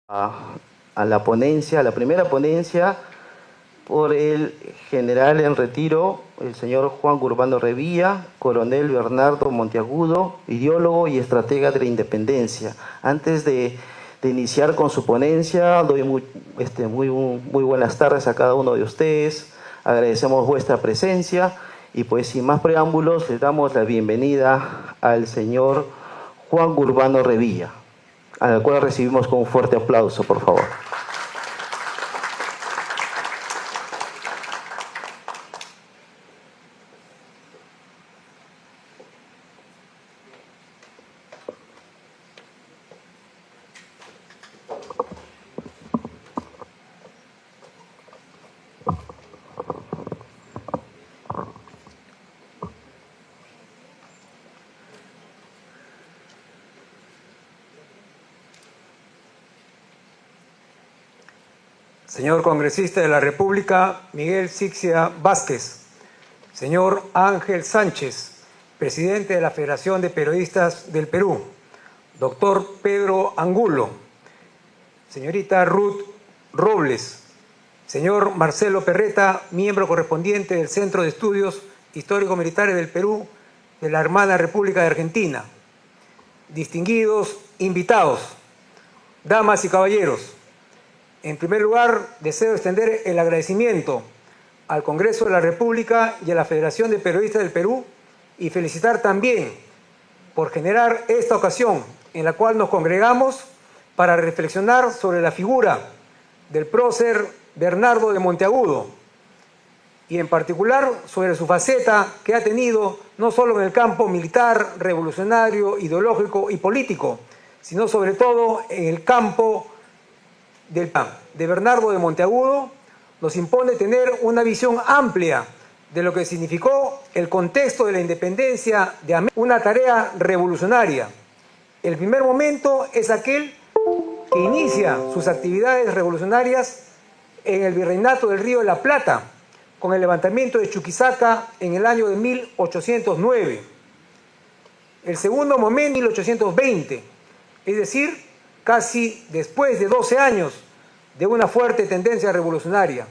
a la ponencia, a la primera ponencia, por el general en retiro, el señor Juan Urbano Revilla, coronel Bernardo Monteagudo, ideólogo y estratega de la independencia. Antes de iniciar con su ponencia, doy muy buenas tardes a cada uno de ustedes, agradecemos vuestra presencia y pues sin más preámbulos le damos la bienvenida al señor Juan Urbano Revilla, al cual recibimos con un fuerte aplauso, por favor. Señor Congresista de la República, Miguel Sixia Vázquez. Señor Ángel Sánchez, Presidente de la Federación de Periodistas del Perú. Doctor Pedro Angulo. Señorita Ruth Robles. Señor Marcelo Perreta, miembro correspondiente del Centro de Estudios Histórico-Militares del Perú de la hermana República de Argentina. Distinguidos invitados, damas y caballeros. En primer lugar, deseo extender el agradecimiento al Congreso de la República y a la Federación de Periodistas del Perú y felicitar también por generar esta ocasión en la cual nos congregamos para reflexionar sobre la figura del prócer Bernardo de Monteagudo y en particular sobre su faceta que ha tenido no solo en el campo militar, revolucionario, ideológico y político, sino sobre todo en el campo de Bernardo de Monteagudo, nos impone tener una visión amplia de lo que significó el contexto de la independencia de América, una tarea revolucionaria. El primer momento es aquel que inicia sus actividades revolucionarias en el Virreinato del Río de la Plata, con el levantamiento de Chuquisaca en el año de 1809. El segundo momento, 1820, es decir, casi después de 12 años de una fuerte tendencia revolucionaria.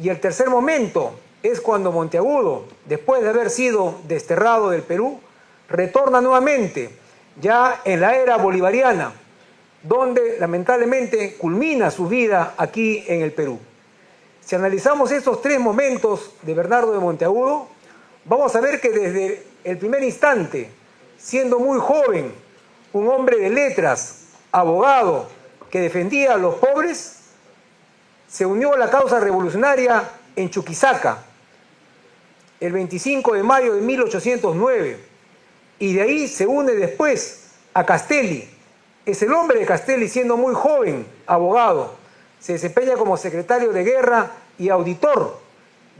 Y el tercer momento es cuando Monteagudo, después de haber sido desterrado del Perú, retorna nuevamente, ya en la era bolivariana, donde lamentablemente culmina su vida aquí en el Perú. Si analizamos estos tres momentos de Bernardo de Monteagudo, vamos a ver que desde el primer instante, siendo muy joven, un hombre de letras, abogado que defendía a los pobres, se unió a la causa revolucionaria en Chuquisaca el 25 de mayo de 1809 y de ahí se une después a Castelli. Es el hombre de Castelli, siendo muy joven, abogado, se desempeña como secretario de guerra y auditor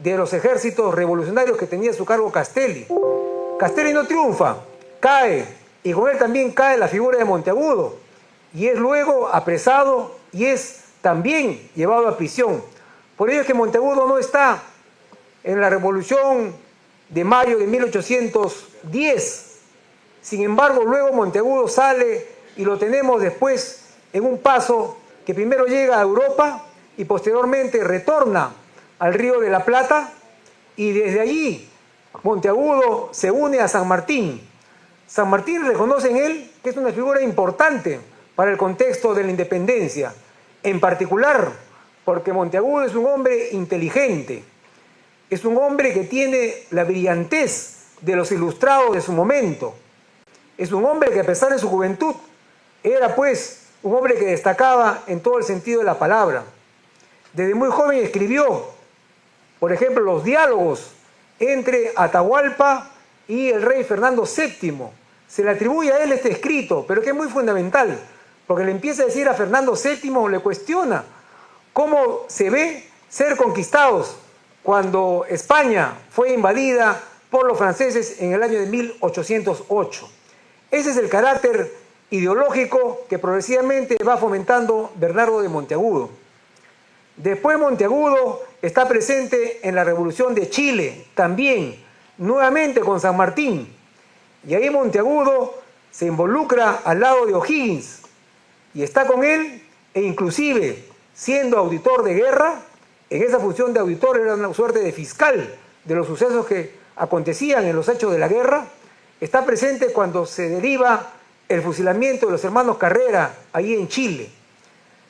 de los ejércitos revolucionarios que tenía a su cargo Castelli. Castelli no triunfa, cae, y con él también cae la figura de Monteagudo, y es luego apresado y es también llevado a prisión. Por ello es que Monteagudo no está en la Revolución de mayo de 1810. Sin embargo, luego Monteagudo sale y lo tenemos después en un paso que primero llega a Europa y posteriormente retorna al Río de la Plata, y desde allí Monteagudo se une a San Martín. San Martín reconoce en él que es una figura importante para el contexto de la independencia, en particular porque Monteagudo es un hombre inteligente, es un hombre que tiene la brillantez de los ilustrados de su momento, es un hombre que a pesar de su juventud era pues un hombre que destacaba en todo el sentido de la palabra. Desde muy joven escribió, por ejemplo, los diálogos entre Atahualpa y el rey Fernando VII. Se le atribuye a él este escrito, pero que es muy fundamental, porque le empieza a decir a Fernando VII, le cuestiona cómo se ve ser conquistados cuando España fue invadida por los franceses en el año de 1808. Ese es el carácter ideológico que progresivamente va fomentando Bernardo de Monteagudo. Después Monteagudo está presente en la Revolución de Chile, también, nuevamente con San Martín. Y ahí Monteagudo se involucra al lado de O'Higgins y está con él e inclusive siendo auditor de guerra, en esa función de auditor era una suerte de fiscal de los sucesos que acontecían en los hechos de la guerra, está presente cuando se deriva el fusilamiento de los hermanos Carrera, ahí en Chile,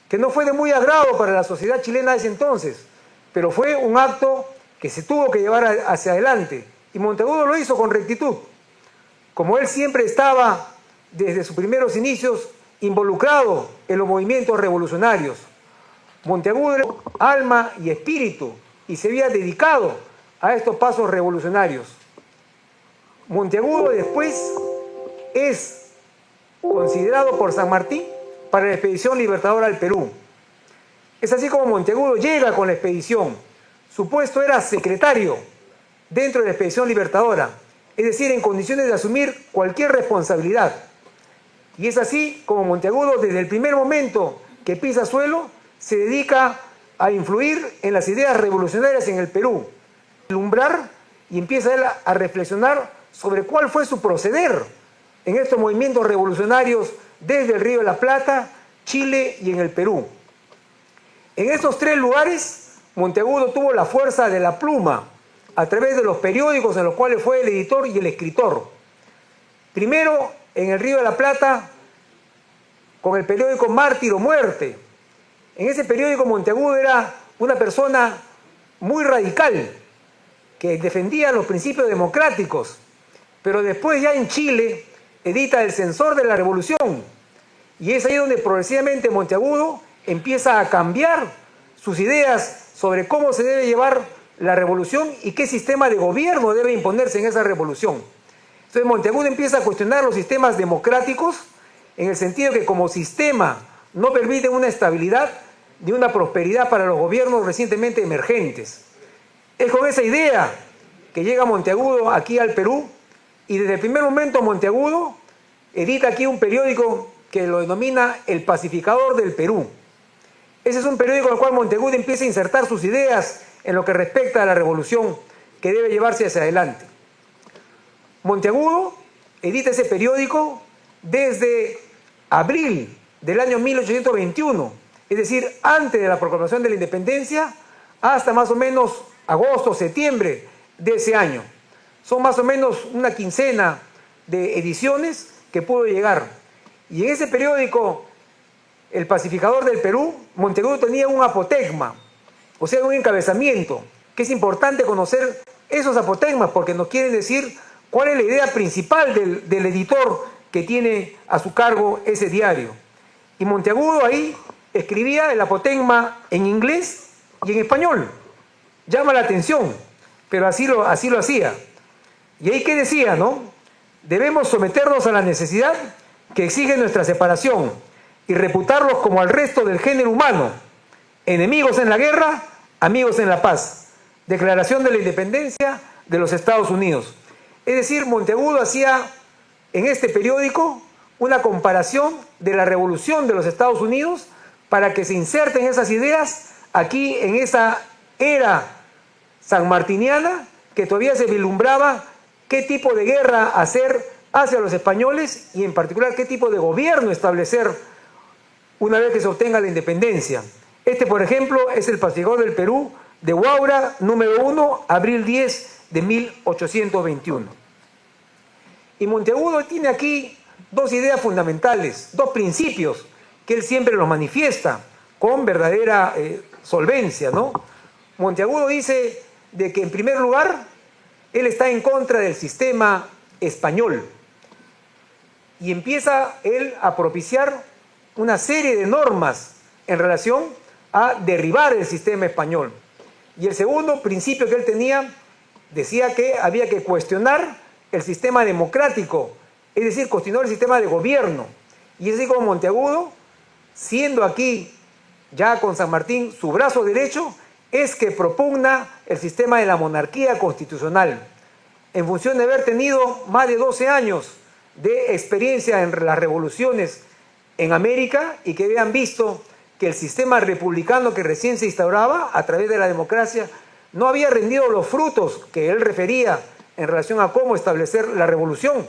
que no fue de muy agrado para la sociedad chilena de ese entonces, pero fue un acto que se tuvo que llevar hacia adelante, y Monteagudo lo hizo con rectitud. Como él siempre estaba, desde sus primeros inicios, involucrado en los movimientos revolucionarios, Monteagudo era alma y espíritu, y se había dedicado a estos pasos revolucionarios. Monteagudo después es considerado por San Martín para la expedición libertadora al Perú. Es así como Monteagudo llega con la expedición. Su puesto era secretario dentro de la expedición libertadora, es decir, en condiciones de asumir cualquier responsabilidad. Y es así como Monteagudo, desde el primer momento que pisa suelo, se dedica a influir en las ideas revolucionarias en el Perú, alumbrar, y empieza él a reflexionar sobre cuál fue su proceder en estos movimientos revolucionarios desde el Río de la Plata, Chile y en el Perú. En estos tres lugares, Monteagudo tuvo la fuerza de la pluma a través de los periódicos en los cuales fue el editor y el escritor. Primero, en el Río de la Plata, con el periódico Mártir o Muerte. En ese periódico Monteagudo era una persona muy radical, que defendía los principios democráticos, pero después ya en Chile edita El Censor de la Revolución, y es ahí donde progresivamente Monteagudo empieza a cambiar sus ideas sobre cómo se debe llevar la revolución y qué sistema de gobierno debe imponerse en esa revolución. Entonces Monteagudo empieza a cuestionar los sistemas democráticos en el sentido que como sistema no permiten una estabilidad ni una prosperidad para los gobiernos recientemente emergentes. Es con esa idea que llega Monteagudo aquí al Perú, y desde el primer momento Monteagudo edita aquí un periódico que lo denomina El Pacificador del Perú. Ese es un periódico en el cual Monteagudo empieza a insertar sus ideas en lo que respecta a la revolución que debe llevarse hacia adelante. Monteagudo edita ese periódico desde abril del año 1821, es decir, antes de la proclamación de la independencia, hasta más o menos agosto, septiembre de ese año. Son más o menos una quincena de ediciones que pudo llegar. Y en ese periódico, El Pacificador del Perú, Monteagudo tenía un apotegma, o sea, un encabezamiento, que es importante conocer esos apotegmas porque nos quieren decir cuál es la idea principal del editor que tiene a su cargo ese diario. Y Monteagudo ahí escribía el apotegma en inglés y en español. Llama la atención, pero así lo hacía. Y ahí, ¿qué decía, no? Debemos someternos a la necesidad que exige nuestra separación y reputarlos como al resto del género humano, enemigos en la guerra, amigos en la paz. Declaración de la Independencia de los Estados Unidos. Es decir, Monteagudo hacía en este periódico una comparación de la revolución de los Estados Unidos para que se inserten esas ideas aquí en esa era sanmartiniana que todavía se vislumbraba qué tipo de guerra hacer hacia los españoles y en particular qué tipo de gobierno establecer una vez que se obtenga la independencia. Este, por ejemplo, es El Pacificador del Perú, de Huaura, número 1, abril 10 de 1821. Y Monteagudo tiene aquí dos ideas fundamentales, dos principios que él siempre los manifiesta con verdadera solvencia, ¿no? Monteagudo dice de que en primer lugar él está en contra del sistema español y empieza él a propiciar una serie de normas en relación a derribar el sistema español. Y el segundo principio que él tenía decía que había que cuestionar el sistema democrático, es decir, cuestionar el sistema de gobierno. Y es así como Monteagudo, siendo aquí ya con San Martín su brazo derecho, es que propugna el sistema de la monarquía constitucional, en función de haber tenido más de 12 años de experiencia en las revoluciones en América y que habían visto que el sistema republicano que recién se instauraba a través de la democracia no había rendido los frutos que él refería en relación a cómo establecer la revolución.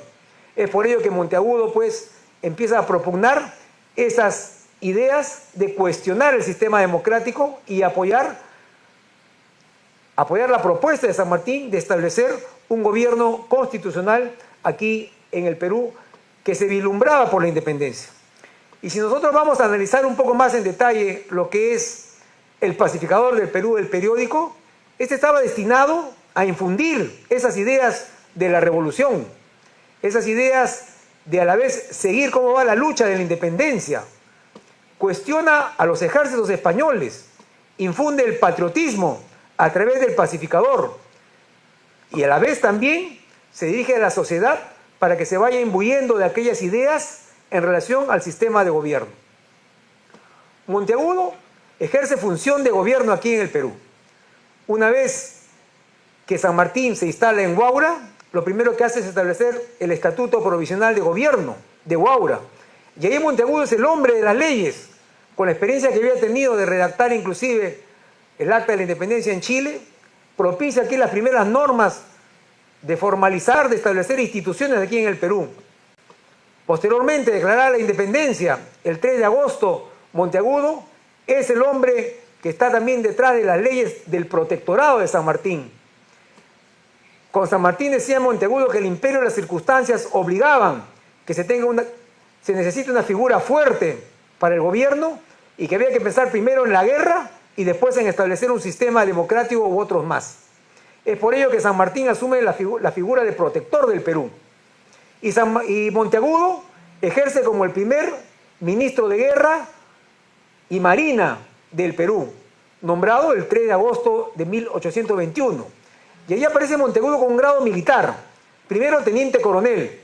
Es por ello que Monteagudo pues empieza a propugnar esas ideas de cuestionar el sistema democrático y apoyar la propuesta de San Martín de establecer un gobierno constitucional aquí en el Perú que se vislumbraba por la independencia. Y si nosotros vamos a analizar un poco más en detalle lo que es El Pacificador del Perú, el periódico, este estaba destinado a infundir esas ideas de la revolución, esas ideas de a la vez seguir cómo va la lucha de la independencia, cuestiona a los ejércitos españoles, infunde el patriotismo a través del Pacificador y a la vez también se dirige a la sociedad para que se vaya imbuyendo de aquellas ideas en relación al sistema de gobierno. Monteagudo ejerce función de gobierno aquí en el Perú. Una vez que San Martín se instala en Huaura, lo primero que hace es establecer el Estatuto Provisional de Gobierno de Huaura. Y ahí Monteagudo es el hombre de las leyes, con la experiencia que había tenido de redactar inclusive el Acta de la Independencia en Chile, propicia aquí las primeras normas de formalizar, de establecer instituciones aquí en el Perú. Posteriormente, declarar la independencia el 3 de agosto, Monteagudo es el hombre que está también detrás de las leyes del protectorado de San Martín. Con San Martín decía Monteagudo que el imperio y las circunstancias obligaban que se necesite una figura fuerte para el gobierno y que había que pensar primero en la guerra y después en establecer un sistema democrático u otros más. Es por ello que San Martín asume la figura de protector del Perú. Y Monteagudo ejerce como el primer ministro de Guerra y Marina del Perú, nombrado el 3 de agosto de 1821. Y ahí aparece Monteagudo con un grado militar, primero teniente coronel,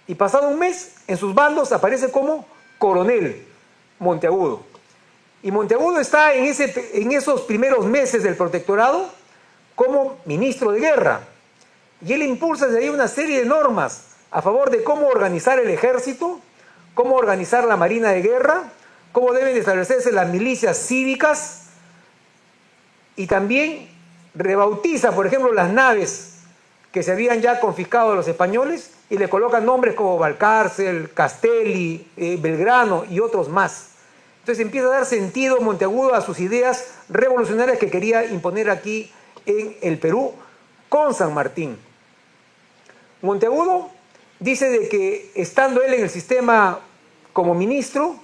y pasado un mes en sus bandos aparece como coronel Monteagudo. Y Monteagudo está en esos primeros meses del protectorado como ministro de guerra. Y él impulsa desde ahí una serie de normas a favor de cómo organizar el ejército, cómo organizar la marina de guerra, cómo deben establecerse las milicias cívicas, y también rebautiza, por ejemplo, las naves que se habían ya confiscado a los españoles y le colocan nombres como Valcárcel, Castelli, Belgrano y otros más. Entonces empieza a dar sentido Monteagudo a sus ideas revolucionarias que quería imponer aquí en el Perú con San Martín. Monteagudo dice de que estando él en el sistema como ministro,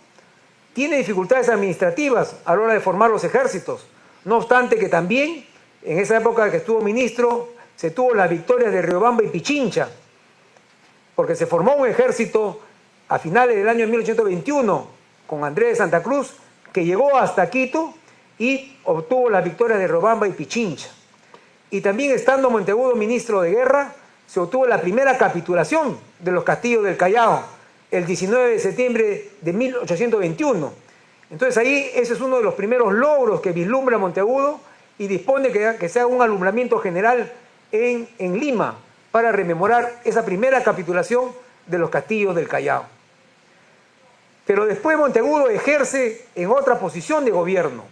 tiene dificultades administrativas a la hora de formar los ejércitos. No obstante que también, en esa época que estuvo ministro, se tuvo las victorias de Riobamba y Pichincha, porque se formó un ejército a finales del año 1821 con Andrés de Santa Cruz, que llegó hasta Quito y obtuvo las victorias de Riobamba y Pichincha. Y también estando Monteagudo ministro de guerra, se obtuvo la primera capitulación de los castillos del Callao, el 19 de septiembre de 1821. Entonces ahí ese es uno de los primeros logros que vislumbra Monteagudo y dispone que se haga un alumbramiento general en Lima para rememorar esa primera capitulación de los castillos del Callao. Pero después Monteagudo ejerce en otra posición de gobierno,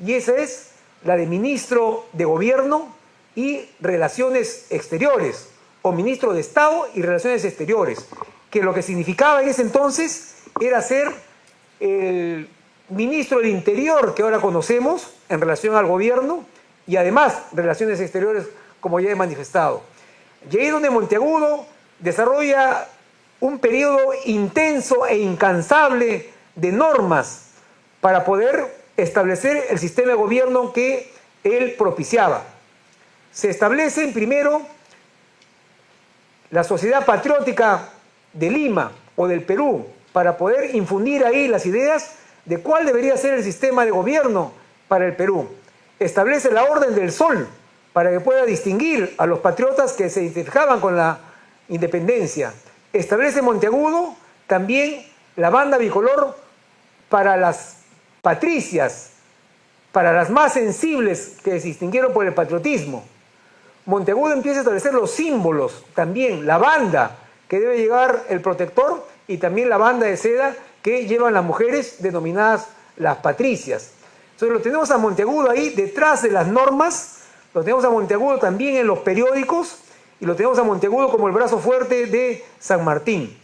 y esa es la de ministro de Gobierno y Relaciones Exteriores, o ministro de Estado y Relaciones Exteriores, que lo que significaba en ese entonces era ser el ministro del Interior que ahora conocemos en relación al gobierno, y además Relaciones Exteriores, como ya he manifestado. Y ahí es donde Monteagudo desarrolla un periodo intenso e incansable de normas para poder establecer el sistema de gobierno que él propiciaba. Se establecen primero la Sociedad Patriótica de Lima o del Perú, para poder infundir ahí las ideas de cuál debería ser el sistema de gobierno para el Perú. Establece la Orden del Sol para que pueda distinguir a los patriotas que se identificaban con la independencia. Establece Monteagudo también la banda bicolor para las patricias, para las más sensibles que se distinguieron por el patriotismo. Monteagudo empieza a establecer los símbolos también, la banda que debe llevar el protector y también la banda de seda que llevan las mujeres denominadas las patricias. Entonces lo tenemos a Monteagudo ahí detrás de las normas, lo tenemos a Monteagudo también en los periódicos y lo tenemos a Monteagudo como el brazo fuerte de San Martín.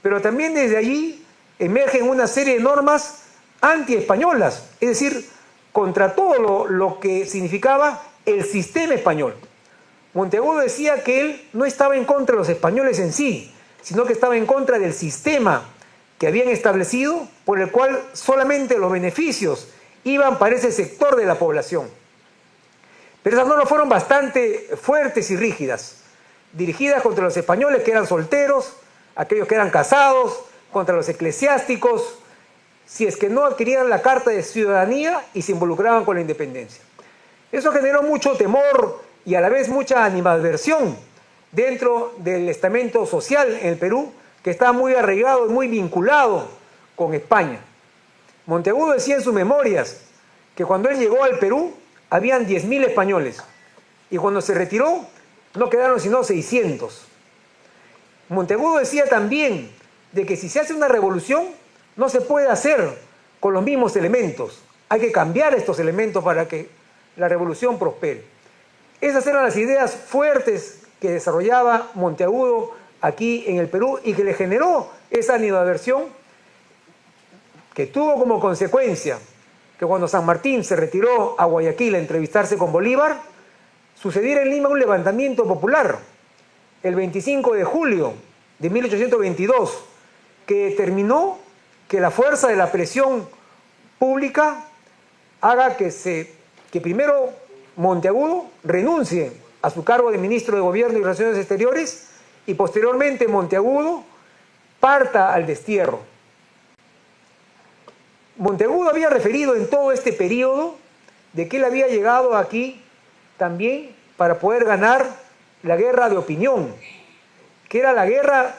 Pero también desde allí emergen una serie de normas anti-españolas, es decir, contra todo lo que significaba el sistema español. Monteagudo decía que él no estaba en contra de los españoles en sí, sino que estaba en contra del sistema que habían establecido, por el cual solamente los beneficios iban para ese sector de la población. Pero esas normas fueron bastante fuertes y rígidas, dirigidas contra los españoles que eran solteros, aquellos que eran casados, contra los eclesiásticos, si es que no adquirían la carta de ciudadanía y se involucraban con la independencia. Eso generó mucho temor y a la vez mucha animadversión dentro del estamento social en el Perú, que estaba muy arraigado y muy vinculado con España. Monteagudo decía en sus memorias que cuando él llegó al Perú habían 10.000 españoles y cuando se retiró no quedaron sino 600. Monteagudo decía también de que si se hace una revolución no se puede hacer con los mismos elementos, hay que cambiar estos elementos para que la revolución prospere. Esas eran las ideas fuertes que desarrollaba Monteagudo aquí en el Perú y que le generó esa animadversión que tuvo como consecuencia que cuando San Martín se retiró a Guayaquil a entrevistarse con Bolívar, sucediera en Lima un levantamiento popular el 25 de julio de 1822, que determinó que la fuerza de la presión pública haga que primero Monteagudo renuncie a su cargo de ministro de Gobierno y Relaciones Exteriores y posteriormente Monteagudo parta al destierro. Monteagudo había referido en todo este periodo de que él había llegado aquí también para poder ganar la guerra de opinión, que era la guerra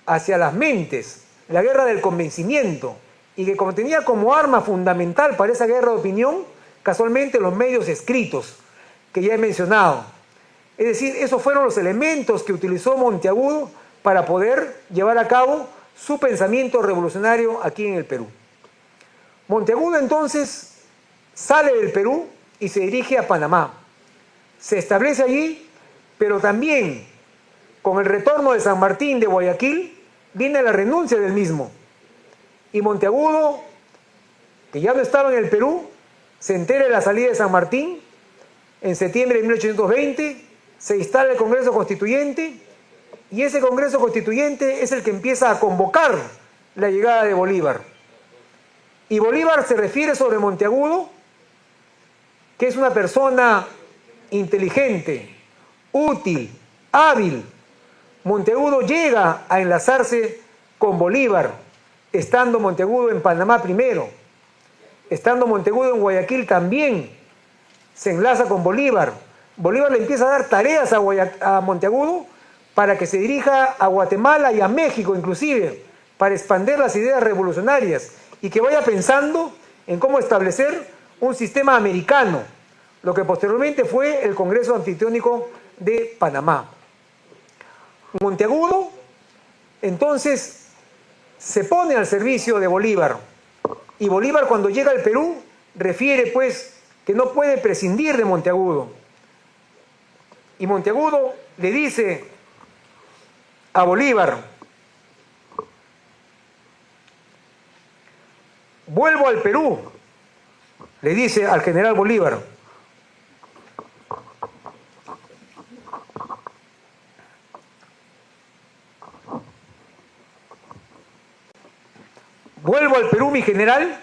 hacia las mentes, la guerra del convencimiento, y que como tenía como arma fundamental para esa guerra de opinión, casualmente los medios escritos, que ya he mencionado. Es decir, esos fueron los elementos que utilizó Monteagudo para poder llevar a cabo su pensamiento revolucionario aquí en el Perú. Monteagudo entonces sale del Perú y se dirige a Panamá. Se establece allí, pero también con el retorno de San Martín de Guayaquil viene la renuncia del mismo. Y Monteagudo, que ya no estaba en el Perú, se entera de la salida de San Martín en septiembre de 1820, se instala el Congreso Constituyente y ese Congreso Constituyente es el que empieza a convocar la llegada de Bolívar. Y Bolívar se refiere sobre Monteagudo, que es una persona inteligente, útil, hábil. Monteagudo llega a enlazarse con Bolívar, estando Monteagudo en Panamá primero, estando Monteagudo en Guayaquil también, se enlaza con Bolívar. Bolívar le empieza a dar tareas a Monteagudo para que se dirija a Guatemala y a México inclusive, para expandir las ideas revolucionarias y que vaya pensando en cómo establecer un sistema americano, lo que posteriormente fue el Congreso Anfictiónico de Panamá. Monteagudo entonces se pone al servicio de Bolívar y Bolívar cuando llega al Perú refiere pues que no puede prescindir de Monteagudo y Monteagudo le dice a Bolívar: vuelvo al Perú, le dice al general Bolívar. Vuelvo al Perú, mi general,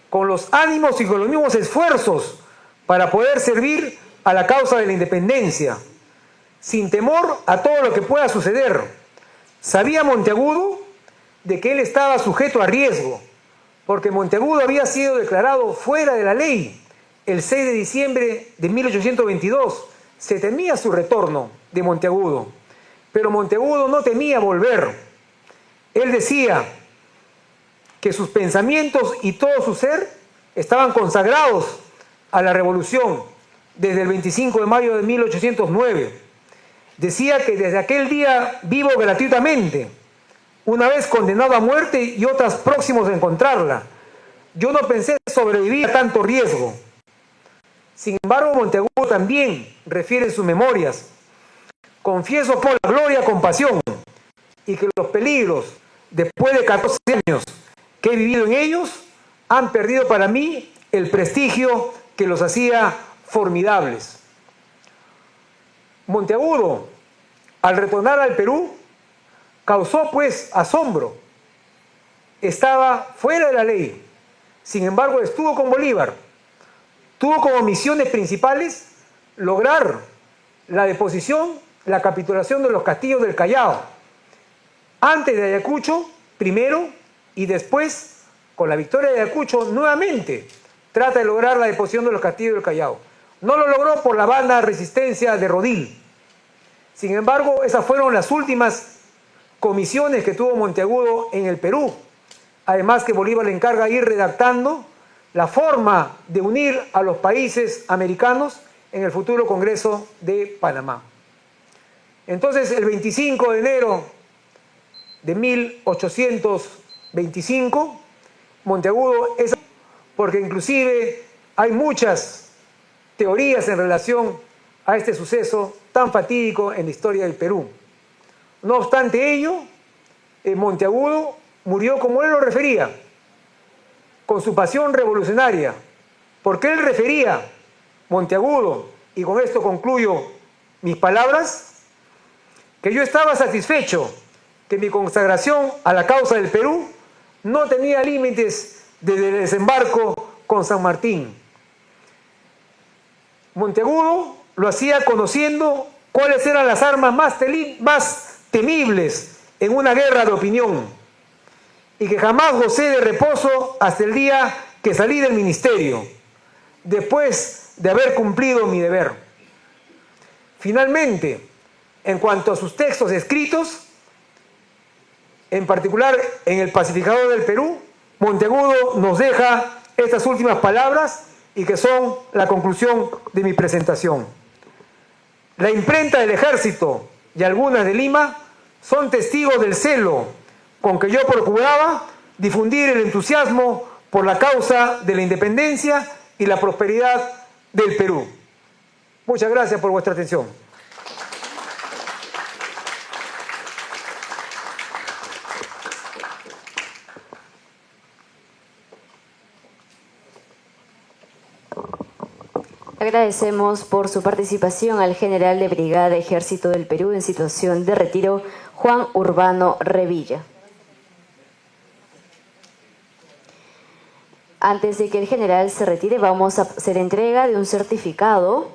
con los ánimos y con los mismos esfuerzos para poder servir a la causa de la independencia, sin temor a todo lo que pueda suceder. Sabía Monteagudo de que él estaba sujeto a riesgo, porque Monteagudo había sido declarado fuera de la ley el 6 de diciembre de 1822. Se temía su retorno de Monteagudo, pero Monteagudo no temía volver. Él decía que sus pensamientos y todo su ser estaban consagrados a la revolución desde el 25 de mayo de 1809. Decía que desde aquel día vivo gratuitamente, una vez condenado a muerte y otras próximos a encontrarla. Yo no pensé sobrevivir a tanto riesgo. Sin embargo, Monteagudo también refiere en sus memorias: confieso por la gloria con pasión y que los peligros, después de 14 años que he vivido en ellos, han perdido para mí el prestigio que los hacía formidables. Monteagudo, al retornar al Perú, causó pues asombro. Estaba fuera de la ley. Sin embargo, estuvo con Bolívar. Tuvo como misiones principales lograr la deposición, la capitulación de los castillos del Callao. Antes de Ayacucho, primero, y después, con la victoria de Ayacucho, nuevamente trata de lograr la deposición de los castillos del Callao. No lo logró por la banda resistencia de Rodil. Sin embargo, esas fueron las últimas comisiones que tuvo Monteagudo en el Perú. Además que Bolívar le encarga ir redactando la forma de unir a los países americanos en el futuro Congreso de Panamá. Entonces, el 25 de enero de 1825, Monteagudo es... porque inclusive hay muchas teorías en relación a este suceso tan fatídico en la historia del Perú. No obstante ello, Monteagudo murió como él lo refería, con su pasión revolucionaria, porque él refería, Monteagudo, y con esto concluyo mis palabras, que yo estaba satisfecho que mi consagración a la causa del Perú no tenía límites desde el desembarco con San Martín. Monteagudo lo hacía conociendo cuáles eran las armas más temibles en una guerra de opinión, y que jamás gocé de reposo hasta el día que salí del ministerio, después de haber cumplido mi deber. Finalmente, en cuanto a sus textos escritos, en particular en El Pacificador del Perú, Monteagudo nos deja estas últimas palabras y que son la conclusión de mi presentación. La imprenta del Ejército y algunas de Lima son testigos del celo con que yo procuraba difundir el entusiasmo por la causa de la independencia y la prosperidad del Perú. Muchas gracias por vuestra atención. Agradecemos por su participación al general de brigada Ejército del Perú en situación de retiro, Juan Urbano Revilla. Antes de que el general se retire, vamos a hacer entrega de un certificado,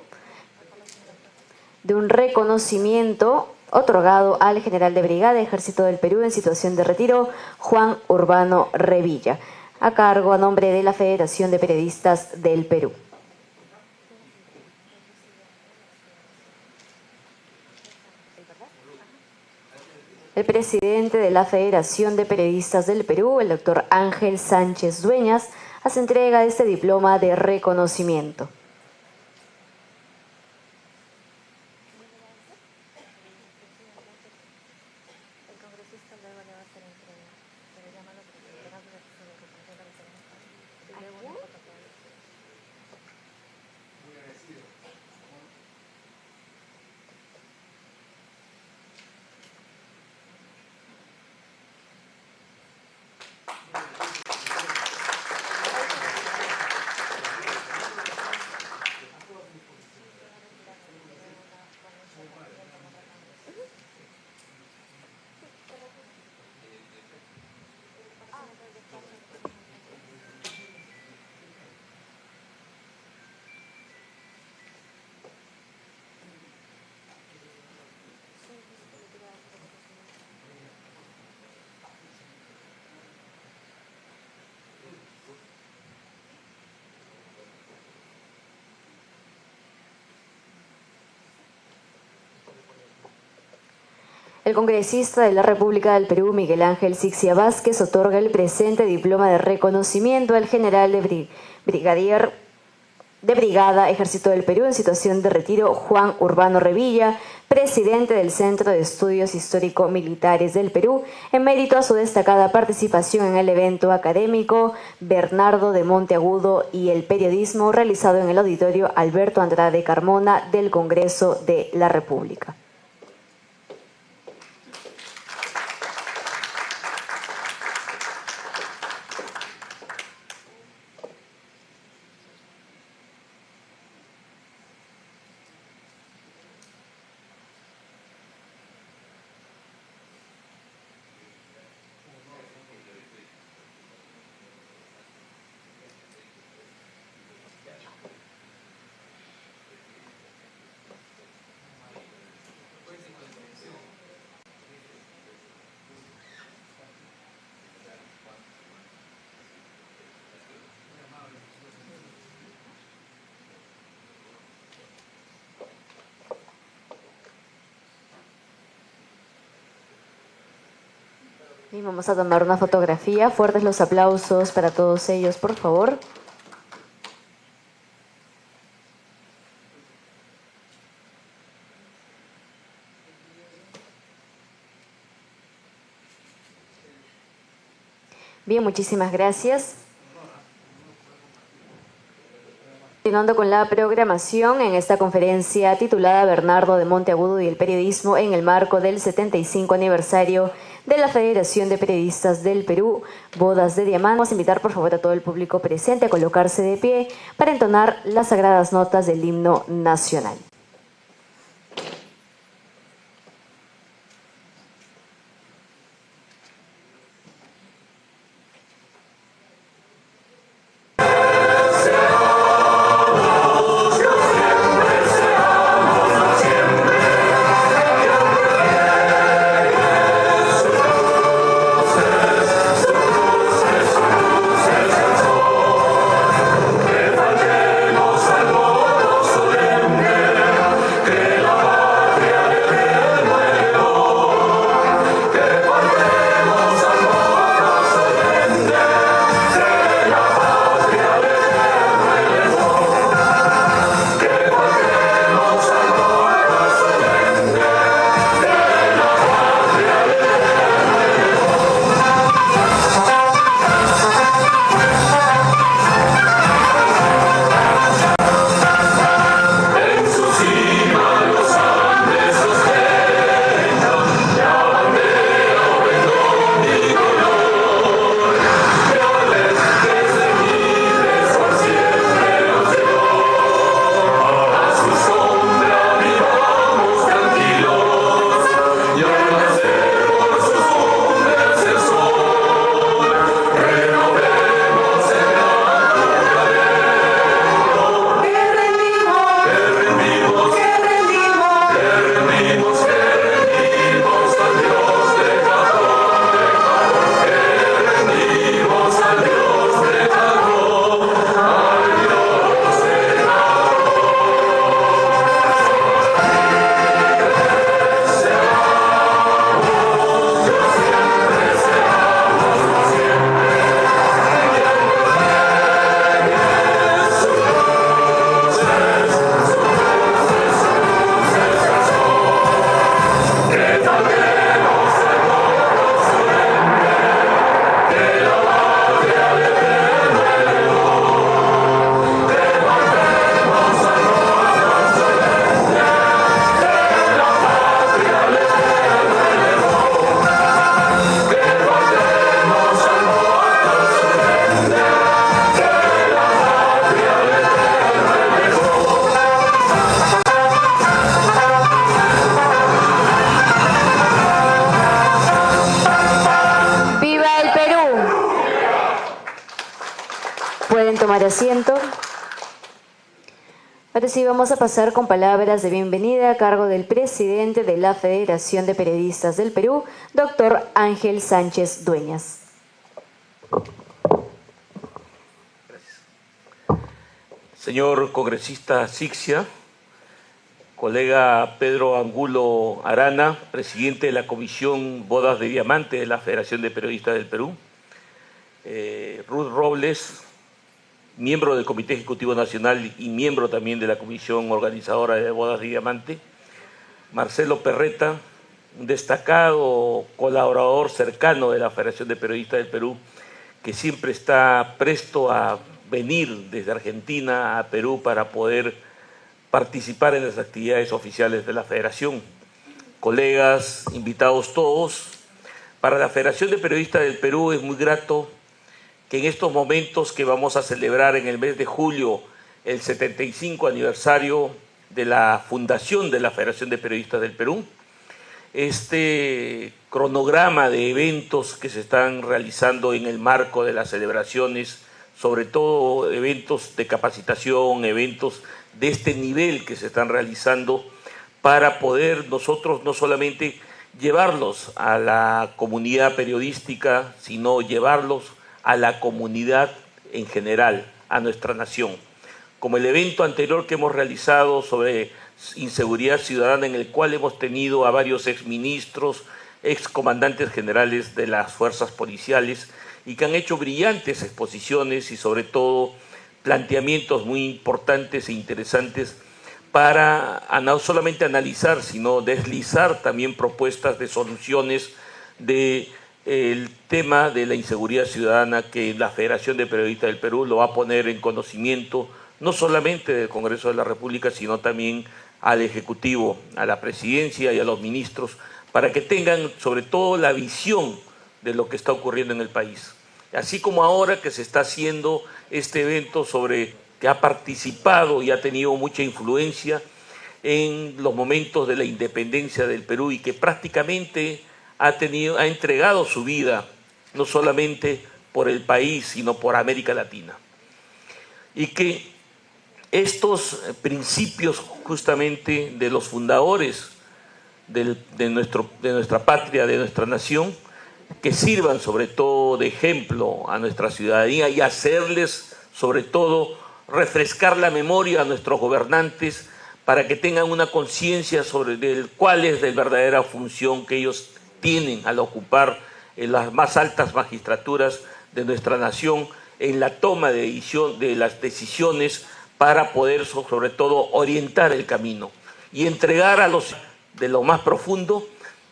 de un reconocimiento otorgado al general de brigada Ejército del Perú en situación de retiro, Juan Urbano Revilla, a cargo a nombre de la Federación de Periodistas del Perú. El presidente de la Federación de Periodistas del Perú, el doctor Ángel Sánchez Dueñas, hace entrega de este diploma de reconocimiento. El congresista de la República del Perú, Miguel Ángel Sixia Vázquez, otorga el presente diploma de reconocimiento al general de brigada Ejército del Perú en situación de retiro, Juan Urbano Revilla, presidente del Centro de Estudios Histórico-Militares del Perú, en mérito a su destacada participación en el evento académico Bernardo de Monteagudo y el periodismo realizado en el Auditorio Alberto Andrade Carmona del Congreso de la República. Y vamos a tomar una fotografía. Fuertes los aplausos para todos ellos, por favor. Bien, muchísimas gracias. Continuando con la programación en esta conferencia titulada Bernardo de Monteagudo y el periodismo en el marco del 75 aniversario de la Federación de Periodistas del Perú, Bodas de Diamante. Vamos a invitar por favor a todo el público presente a colocarse de pie para entonar las sagradas notas del himno nacional. Tomar asiento. Ahora sí vamos a pasar con palabras de bienvenida a cargo del presidente de la Federación de Periodistas del Perú, doctor Ángel Sánchez Dueñas. Gracias. Señor congresista Sixia, colega Pedro Angulo Arana, presidente de la Comisión Bodas de Diamante de la Federación de Periodistas del Perú, Ruth Robles, miembro del Comité Ejecutivo Nacional y miembro también de la Comisión Organizadora de Bodas de Diamante, Marcelo Perreta, un destacado colaborador cercano de la Federación de Periodistas del Perú, que siempre está presto a venir desde Argentina a Perú para poder participar en las actividades oficiales de la Federación. Colegas, invitados todos, para la Federación de Periodistas del Perú es muy grato que en estos momentos que vamos a celebrar en el mes de julio el 75 aniversario de la fundación de la Federación de Periodistas del Perú, este cronograma de eventos que se están realizando en el marco de las celebraciones, sobre todo eventos de capacitación, eventos de este nivel que se están realizando para poder nosotros no solamente llevarlos a la comunidad periodística, sino llevarlos a la comunidad en general, a nuestra nación. Como el evento anterior que hemos realizado sobre inseguridad ciudadana, en el cual hemos tenido a varios exministros excomandantes generales de las fuerzas policiales y que han hecho brillantes exposiciones y sobre todo planteamientos muy importantes e interesantes para no solamente analizar, sino deslizar también propuestas de soluciones del tema de la inseguridad ciudadana que la Federación de Periodistas del Perú lo va a poner en conocimiento no solamente del Congreso de la República, sino también al Ejecutivo, a la Presidencia y a los ministros, para que tengan sobre todo la visión de lo que está ocurriendo en el país. Así como ahora que se está haciendo este evento que ha participado y ha tenido mucha influencia en los momentos de la independencia del Perú y que prácticamente ha entregado su vida no solamente por el país, sino por América Latina. Y que estos principios justamente de los fundadores de nuestra patria, de nuestra nación, que sirvan sobre todo de ejemplo a nuestra ciudadanía y hacerles sobre todo refrescar la memoria a nuestros gobernantes para que tengan una conciencia sobre cuál es la verdadera función que ellos tienen al ocupar en las más altas magistraturas de nuestra nación en la toma de las decisiones para poder sobre todo orientar el camino y entregar a los de lo más profundo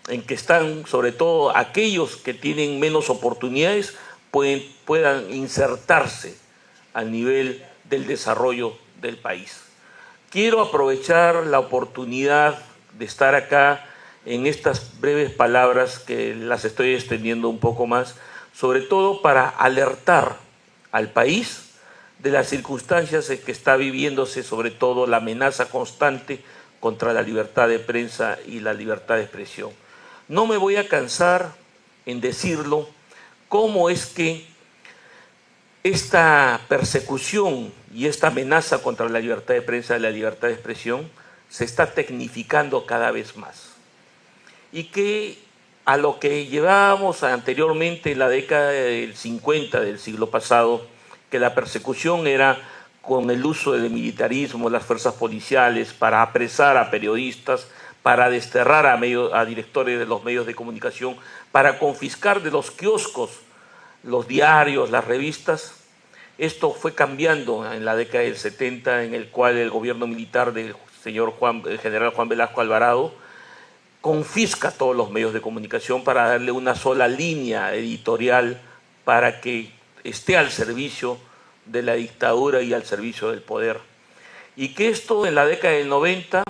en que están sobre todo aquellos que tienen menos oportunidades puedan insertarse al nivel del desarrollo del país. Quiero aprovechar la oportunidad de estar acá en estas breves palabras que las estoy extendiendo un poco más, sobre todo para alertar al país de las circunstancias en que está viviéndose, sobre todo la amenaza constante contra la libertad de prensa y la libertad de expresión. No me voy a cansar en decirlo, cómo es que esta persecución y esta amenaza contra la libertad de prensa y la libertad de expresión se está tecnificando cada vez más. Y que a lo que llevábamos anteriormente en la década del 50 del siglo pasado, que la persecución era con el uso del militarismo, las fuerzas policiales, para apresar a periodistas, para desterrar a directores de los medios de comunicación, para confiscar de los kioscos los diarios, las revistas. Esto fue cambiando en la década del 70, en el cual el gobierno militar del general Juan Velasco Alvarado confisca todos los medios de comunicación para darle una sola línea editorial para que esté al servicio de la dictadura y al servicio del poder. Y que esto en la década del 90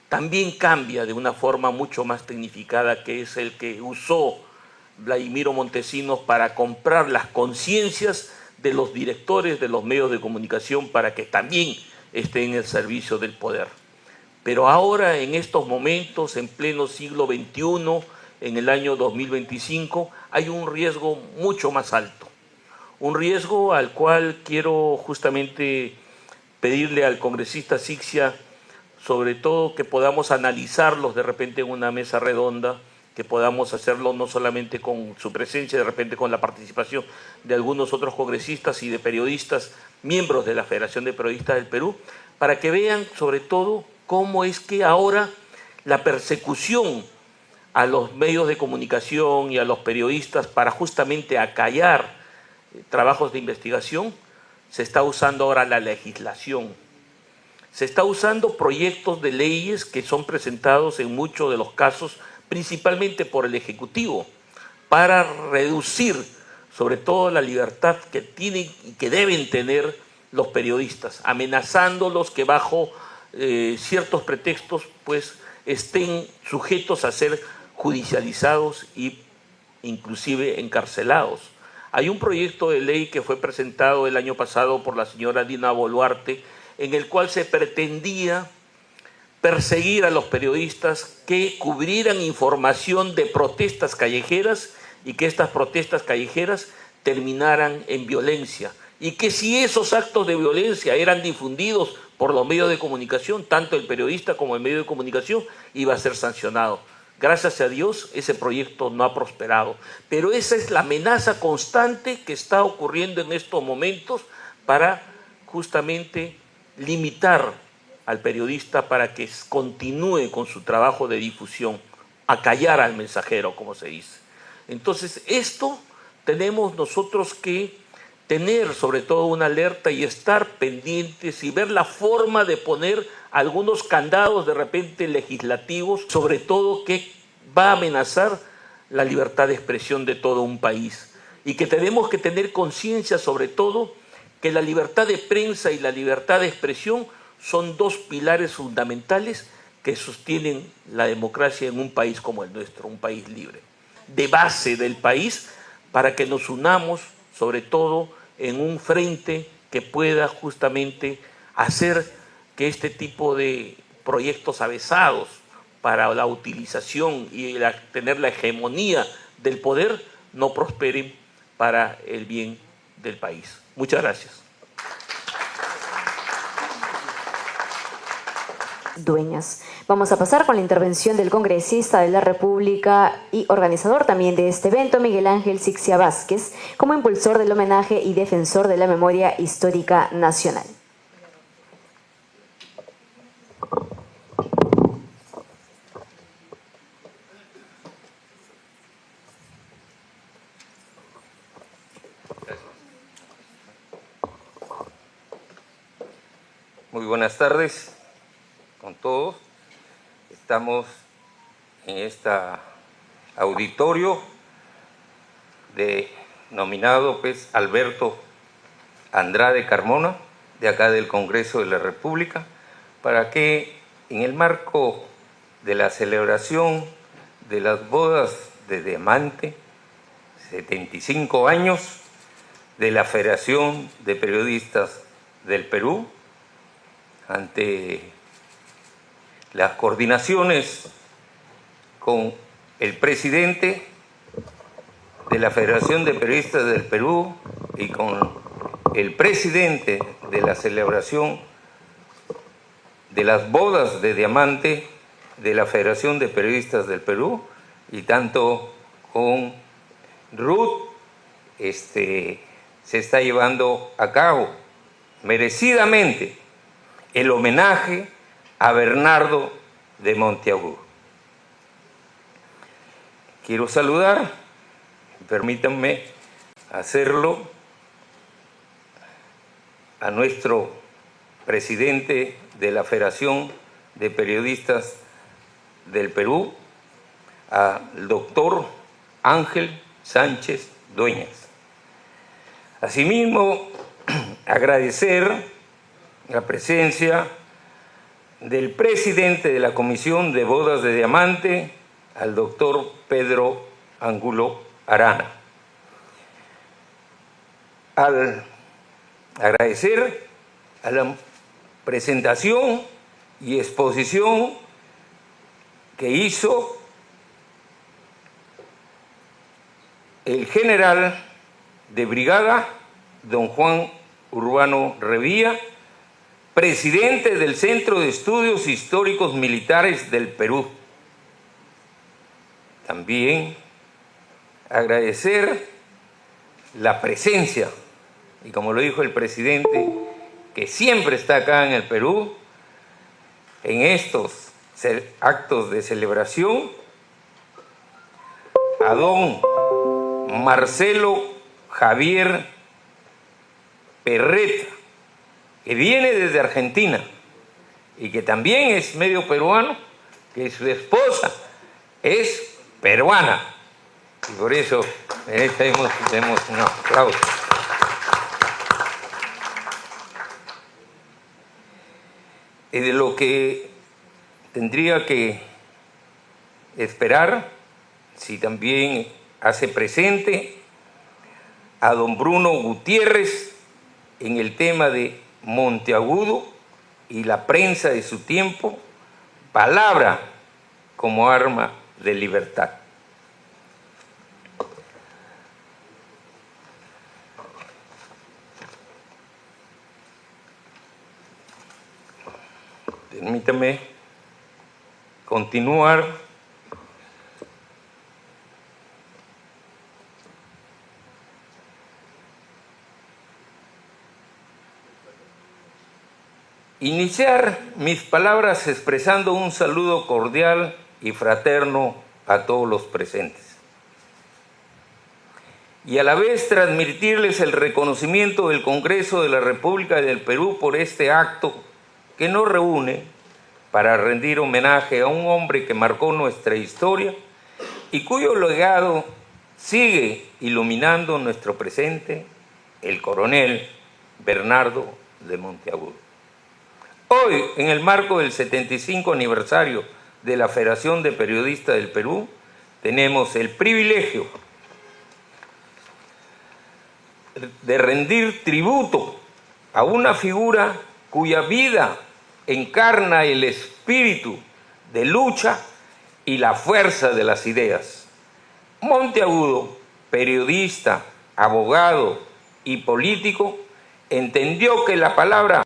también cambia de una forma mucho más tecnificada, que es el que usó Vladimiro Montesinos para comprar las conciencias de los directores de los medios de comunicación para que también estén en el servicio del poder. Pero ahora, en estos momentos, en pleno siglo XXI, en el año 2025, hay un riesgo mucho más alto. Un riesgo al cual quiero justamente pedirle al congresista Sixia, sobre todo que podamos analizarlos de repente en una mesa redonda, que podamos hacerlo no solamente con su presencia, de repente con la participación de algunos otros congresistas y de periodistas, miembros de la Federación de Periodistas del Perú, para que vean sobre todo cómo es que ahora la persecución a los medios de comunicación y a los periodistas para justamente acallar trabajos de investigación, se está usando ahora la legislación. Se está usando proyectos de leyes que son presentados en muchos de los casos, principalmente por el Ejecutivo, para reducir sobre todo la libertad que tienen y que deben tener los periodistas, amenazándolos que bajo ciertos pretextos pues estén sujetos a ser judicializados e inclusive encarcelados. Hay un proyecto de ley que fue presentado el año pasado por la señora Dina Boluarte, en el cual se pretendía perseguir a los periodistas que cubrieran información de protestas callejeras y que estas protestas callejeras terminaran en violencia. Y que si esos actos de violencia eran difundidos por los medios de comunicación, tanto el periodista como el medio de comunicación iba a ser sancionado. Gracias a Dios, ese proyecto no ha prosperado. Pero esa es la amenaza constante que está ocurriendo en estos momentos para justamente limitar al periodista para que continúe con su trabajo de difusión. acallar al mensajero, como se dice. Entonces, esto tenemos nosotros que tener sobre todo una alerta y estar pendientes y ver la forma de poner algunos candados de repente legislativos, sobre todo que va a amenazar la libertad de expresión de todo un país. Y que tenemos que tener conciencia sobre todo que la libertad de prensa y la libertad de expresión son dos pilares fundamentales que sostienen la democracia en un país como el nuestro, un país libre. De base del país para que nos unamos sobre todo en un frente que pueda justamente hacer que este tipo de proyectos avesados para la utilización y tener la hegemonía del poder no prosperen para el bien del país. Muchas gracias. Dueñas. Vamos a pasar con la intervención del congresista de la República y organizador también de este evento, Miguel Ángel Sixia Vázquez, como impulsor del homenaje y defensor de la memoria histórica nacional. Muy buenas tardes con todos. Estamos en este auditorio denominado Alberto Andrade Carmona, de acá del Congreso de la República, para que en el marco de la celebración de las bodas de diamante, 75 años de la Federación de Periodistas del Perú, ante las coordinaciones con el presidente de la Federación de Periodistas del Perú y con el presidente de la celebración de las bodas de diamante de la Federación de Periodistas del Perú, y tanto con Ruth se está llevando a cabo merecidamente el homenaje a Bernardo de Monteagudo. Quiero saludar, permítanme hacerlo, a nuestro presidente de la Federación de Periodistas del Perú, al doctor Ángel Sánchez Dueñas. Asimismo, agradecer la presencia del presidente de la Comisión de Bodas de Diamante, al doctor Pedro Angulo Arana. Al agradecer a la presentación y exposición que hizo el general de brigada, don Juan Urbano Revilla, presidente del Centro de Estudios Históricos Militares del Perú. También agradecer la presencia, y como lo dijo el presidente, que siempre está acá en el Perú, en estos actos de celebración, a don Marcelo Javier Perreta, que viene desde Argentina y que también es medio peruano, que su esposa es peruana. Y por eso tenemos un aplauso. Y de lo que tendría que esperar, si también hace presente a don Bruno Gutiérrez en el tema de Monteagudo y la prensa de su tiempo, palabra como arma de libertad. Permítame continuar iniciar mis palabras expresando un saludo cordial y fraterno a todos los presentes. Y a la vez transmitirles el reconocimiento del Congreso de la República del Perú por este acto que nos reúne para rendir homenaje a un hombre que marcó nuestra historia y cuyo legado sigue iluminando nuestro presente, el coronel Bernardo de Monteagudo. Hoy, en el marco del 75 aniversario de la Federación de Periodistas del Perú, tenemos el privilegio de rendir tributo a una figura cuya vida encarna el espíritu de lucha y la fuerza de las ideas. Monteagudo, periodista, abogado y político, entendió que la palabra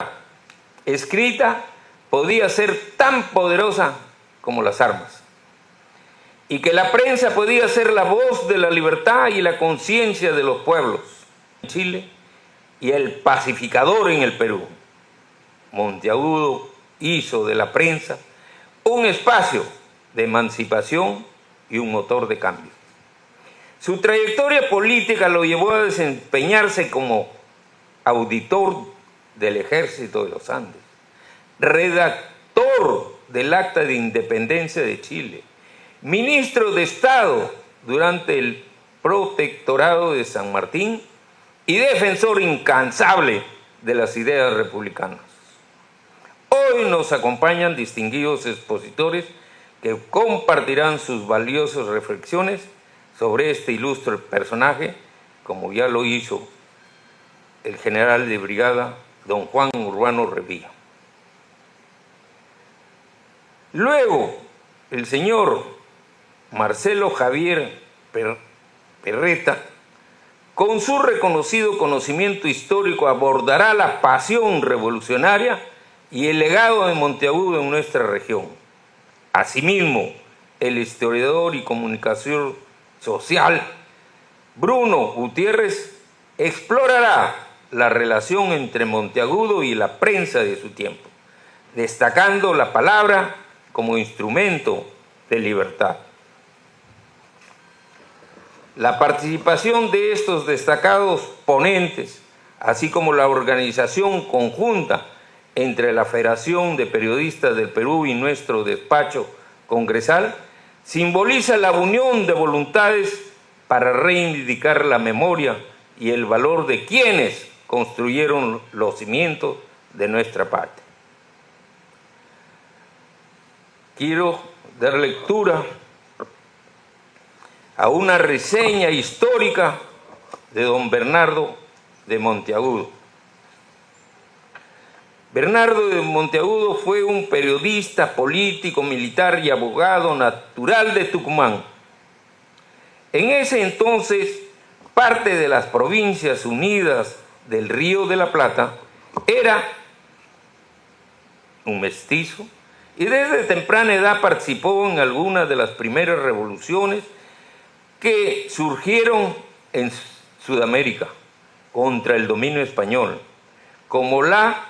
escrita podía ser tan poderosa como las armas y que la prensa podía ser la voz de la libertad y la conciencia de los pueblos en Chile y el pacificador en el Perú. Monteagudo hizo de la prensa un espacio de emancipación y un motor de cambio. Su trayectoria política lo llevó a desempeñarse como auditor del Ejército de los Andes, redactor del Acta de Independencia de Chile, ministro de Estado durante el Protectorado de San Martín y defensor incansable de las ideas republicanas. Hoy nos acompañan distinguidos expositores que compartirán sus valiosas reflexiones sobre este ilustre personaje, como ya lo hizo el general de brigada don Juan Urbano Revilla. Luego, el señor Marcelo Javier Perreta, con su reconocido conocimiento histórico, abordará la pasión revolucionaria y el legado de Monteagudo en nuestra región. Asimismo, el historiador y comunicación social Bruno Gutiérrez explorará la relación entre Monteagudo y la prensa de su tiempo, destacando la palabra como instrumento de libertad. La participación de estos destacados ponentes, así como la organización conjunta entre la Federación de Periodistas del Perú y nuestro despacho congresal, simboliza la unión de voluntades para reivindicar la memoria y el valor de quienes construyeron los cimientos de nuestra patria. Quiero dar lectura a una reseña histórica de don Bernardo de Monteagudo. Bernardo de Monteagudo fue un periodista, político, militar y abogado natural de Tucumán. En ese entonces, parte de las Provincias Unidas del Río de la Plata era un mestizo y desde temprana edad participó en algunas de las primeras revoluciones que surgieron en Sudamérica contra el dominio español, como la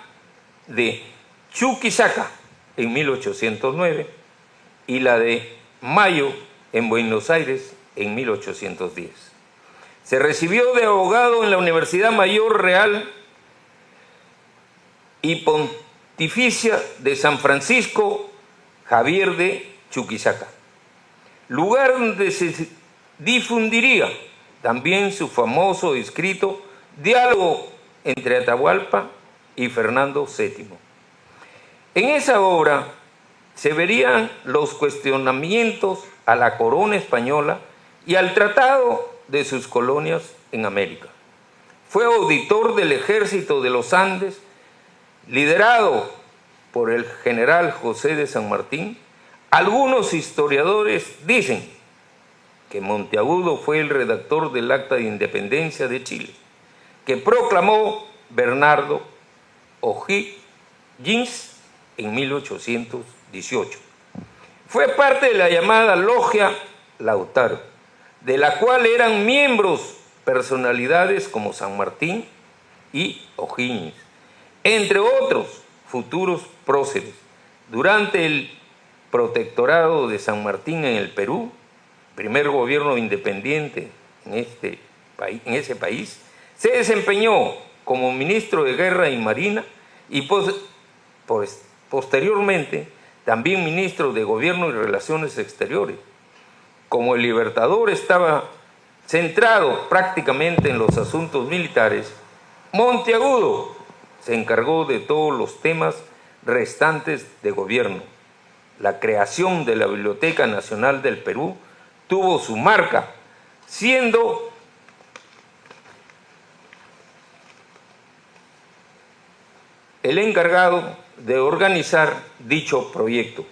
de Chuquisaca en 1809 y la de Mayo en Buenos Aires en 1810. Se recibió de abogado en la Universidad Mayor Real y Pontificia de San Francisco Javier de Chuquisaca, lugar donde se difundiría también su famoso escrito Diálogo entre Atahualpa y Fernando VII. En esa obra se verían los cuestionamientos a la corona española y al tratado de sus colonias en América. Fue auditor del Ejército de los Andes, liderado por el general José de San Martín. Algunos historiadores dicen que Monteagudo fue el redactor del Acta de Independencia de Chile, que proclamó Bernardo O'Higgins en 1818. Fue parte de la llamada Logia Lautaro, de la cual eran miembros personalidades como San Martín y O'Higgins, entre otros futuros próceres. Durante el protectorado de San Martín en el Perú, primer gobierno independiente en ese país, se desempeñó como ministro de Guerra y Marina y posteriormente también ministro de Gobierno y Relaciones Exteriores. Como el Libertador estaba centrado prácticamente en los asuntos militares, Monteagudo se encargó de todos los temas restantes de gobierno. La creación de la Biblioteca Nacional del Perú tuvo su marca, siendo el encargado de organizar dicho proyecto.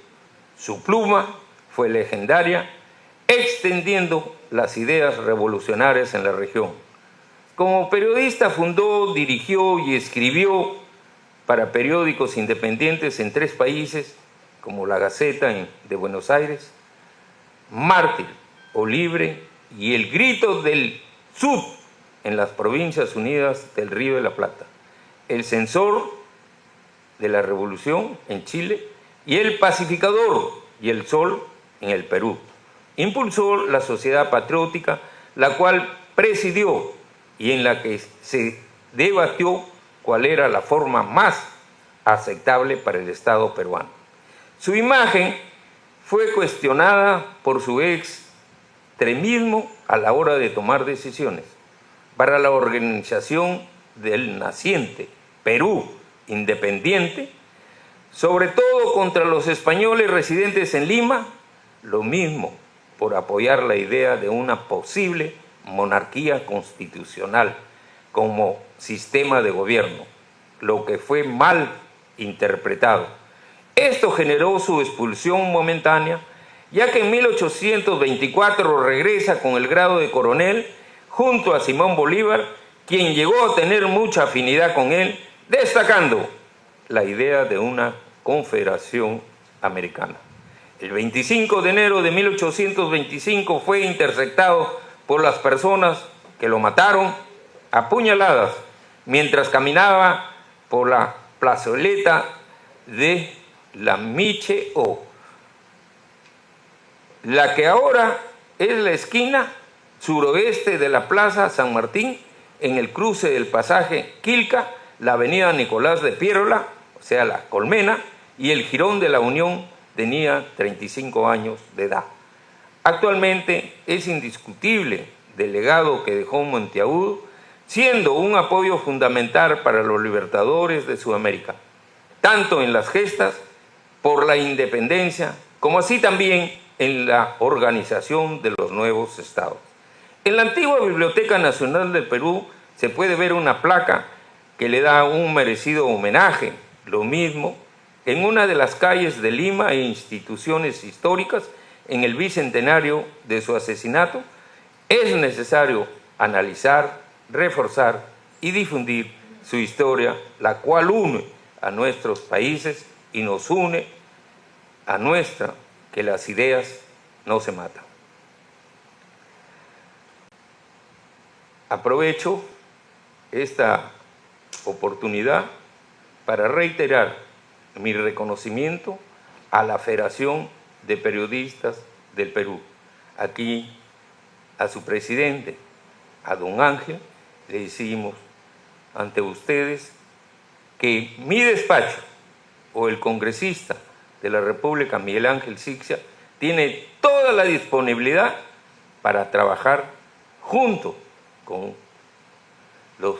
Su pluma fue legendaria, extendiendo las ideas revolucionarias en la región. Como periodista fundó, dirigió y escribió para periódicos independientes en 3 países, como La Gaceta de Buenos Aires, Mártir o Libre y El Grito del Sud en las Provincias Unidas del Río de la Plata, El Censor de la Revolución en Chile y El Pacificador y El Sol en el Perú. Impulsó la Sociedad Patriótica, la cual presidió y en la que se debatió cuál era la forma más aceptable para el Estado peruano. Su imagen fue cuestionada por su extremismo a la hora de tomar decisiones. Para la organización del naciente Perú independiente, sobre todo contra los españoles residentes en Lima, lo mismo por apoyar la idea de una posible monarquía constitucional como sistema de gobierno, lo que fue mal interpretado. Esto generó su expulsión momentánea, ya que en 1824 regresa con el grado de coronel junto a Simón Bolívar, quien llegó a tener mucha afinidad con él, destacando la idea de una confederación americana. El 25 de enero de 1825 fue interceptado por las personas que lo mataron a puñaladas mientras caminaba por la plazoleta de la Miche O, la que ahora es la esquina suroeste de la Plaza San Martín, en el cruce del pasaje Quilca, la avenida Nicolás de Piérola, o sea, la Colmena, y el Jirón de la Unión. Tenía 35 años de edad. Actualmente es indiscutible del legado que dejó Monteagudo, siendo un apoyo fundamental para los libertadores de Sudamérica, tanto en las gestas por la independencia, como así también en la organización de los nuevos estados. En la antigua Biblioteca Nacional del Perú se puede ver una placa que le da un merecido homenaje, lo mismo en una de las calles de Lima e instituciones históricas en el bicentenario de su asesinato. Es necesario analizar, reforzar y difundir su historia, la cual une a nuestros países y nos une a nuestra, que las ideas no se matan. Aprovecho esta oportunidad para reiterar mi reconocimiento a la Federación de Periodistas del Perú. Aquí a su presidente, a don Ángel, le decimos ante ustedes que mi despacho o el congresista de la República, Miguel Ángel Sixia, tiene toda la disponibilidad para trabajar junto con los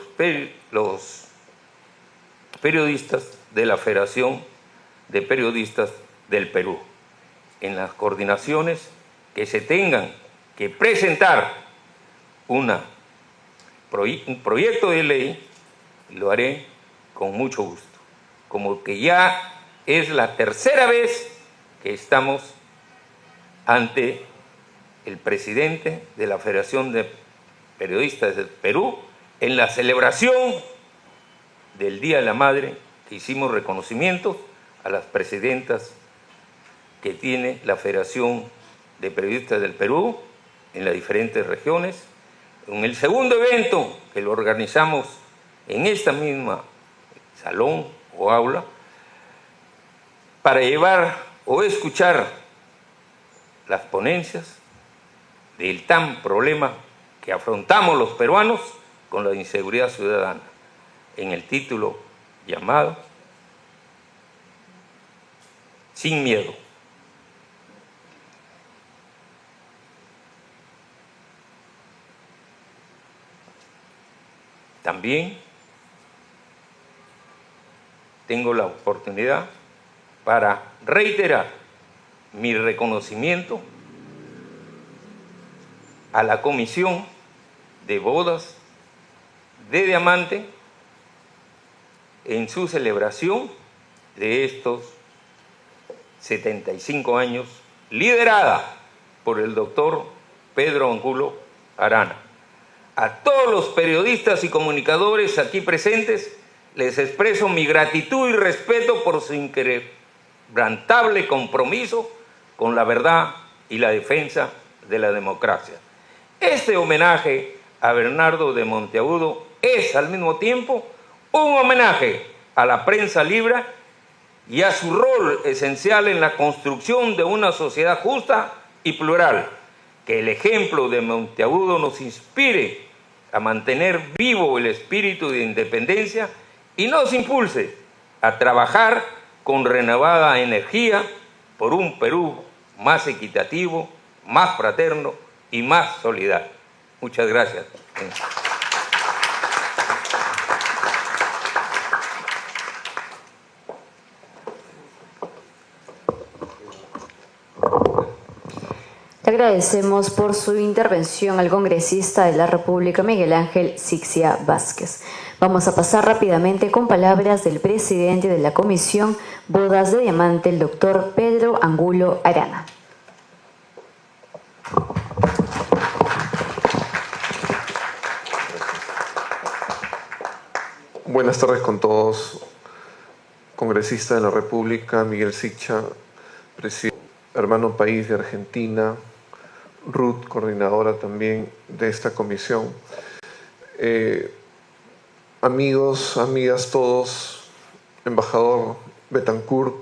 periodistas de la Federación de Periodistas del Perú, en las coordinaciones que se tengan que presentar un proyecto de ley, lo haré con mucho gusto, como que ya es la tercera vez que estamos ante el presidente de la Federación de Periodistas del Perú en la celebración del Día de la Madre, que hicimos reconocimientos a las presidentas que tiene la Federación de Periodistas del Perú en las diferentes regiones. En el segundo evento, que lo organizamos en esta misma salón o aula, para llevar o escuchar las ponencias del tan problema que afrontamos los peruanos con la inseguridad ciudadana, en el título llamado Sin Miedo. También tengo la oportunidad para reiterar mi reconocimiento a la Comisión de Bodas de Diamante en su celebración de estos 75 años, liderada por el doctor Pedro Angulo Arana. A todos los periodistas y comunicadores aquí presentes les expreso mi gratitud y respeto por su inquebrantable compromiso con la verdad y la defensa de la democracia. Este homenaje a Bernardo de Monteagudo es al mismo tiempo un homenaje a la prensa libre y a su rol esencial en la construcción de una sociedad justa y plural. Que el ejemplo de Monteagudo nos inspire a mantener vivo el espíritu de independencia y nos impulse a trabajar con renovada energía por un Perú más equitativo, más fraterno y más solidario. Muchas gracias. Le agradecemos por su intervención al congresista de la República, Miguel Ángel Sixia Vázquez. Vamos a pasar rápidamente con palabras del presidente de la Comisión Bodas de Diamante, el doctor Pedro Angulo Arana. Buenas tardes con todos. Congresista de la República, Miguel Sixia, hermano país de Argentina, Ruth, coordinadora también de esta comisión. Amigos, amigas todos, embajador Betancourt,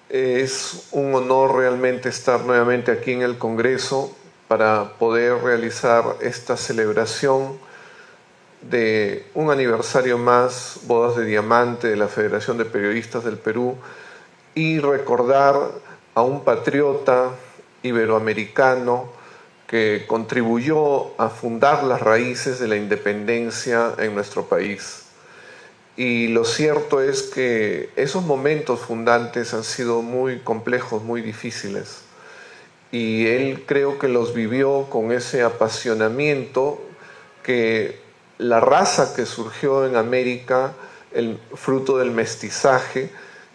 es un honor realmente estar nuevamente aquí en el Congreso para poder realizar esta celebración de un aniversario más, Bodas de Diamante, de la Federación de Periodistas del Perú, y recordar a un patriota iberoamericano que contribuyó a fundar las raíces de la independencia en nuestro país. Y lo cierto es que esos momentos fundantes han sido muy complejos, muy difíciles. Y él creo que los vivió con ese apasionamiento que la raza que surgió en América, el fruto del mestizaje,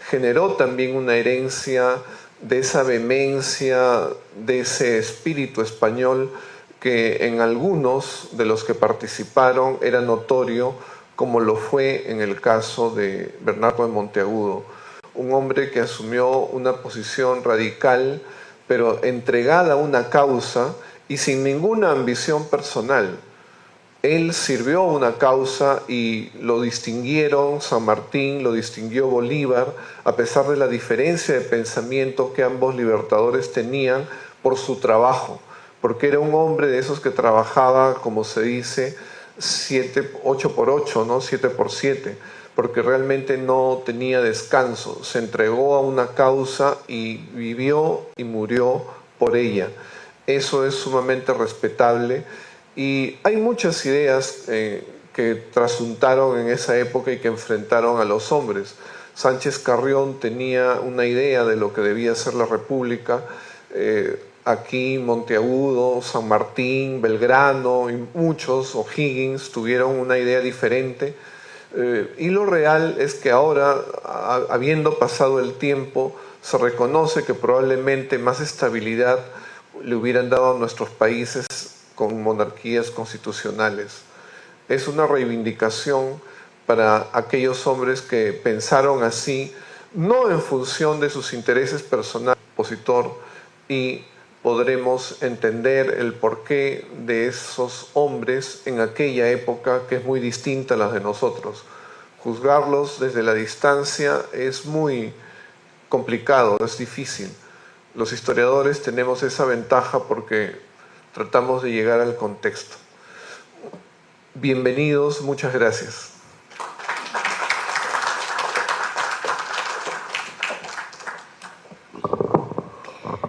generó también una herencia de esa vehemencia, de ese espíritu español que en algunos de los que participaron era notorio, como lo fue en el caso de Bernardo de Monteagudo, un hombre que asumió una posición radical, pero entregada a una causa y sin ninguna ambición personal. Él sirvió a una causa y lo distinguieron San Martín, lo distinguió Bolívar, a pesar de la diferencia de pensamiento que ambos libertadores tenían por su trabajo, porque era un hombre de esos que trabajaba, como se dice, 8 por 8, ¿no? 7 por 7, porque realmente no tenía descanso, se entregó a una causa y vivió y murió por ella. Eso es sumamente respetable. Y hay muchas ideas que trasuntaron en esa época y que enfrentaron a los hombres. Sánchez Carrión tenía una idea de lo que debía ser la República. Aquí Monteagudo, San Martín, Belgrano y muchos, O'Higgins, tuvieron una idea diferente. Y lo real es que ahora, habiendo pasado el tiempo, se reconoce que probablemente más estabilidad le hubieran dado a nuestros países con monarquías constitucionales. Es una reivindicación para aquellos hombres que pensaron así, no en función de sus intereses personales, opositor, y podremos entender el porqué de esos hombres en aquella época que es muy distinta a la de nosotros. Juzgarlos desde la distancia es muy complicado, es difícil. Los historiadores tenemos esa ventaja porque tratamos de llegar al contexto. Bienvenidos, muchas gracias.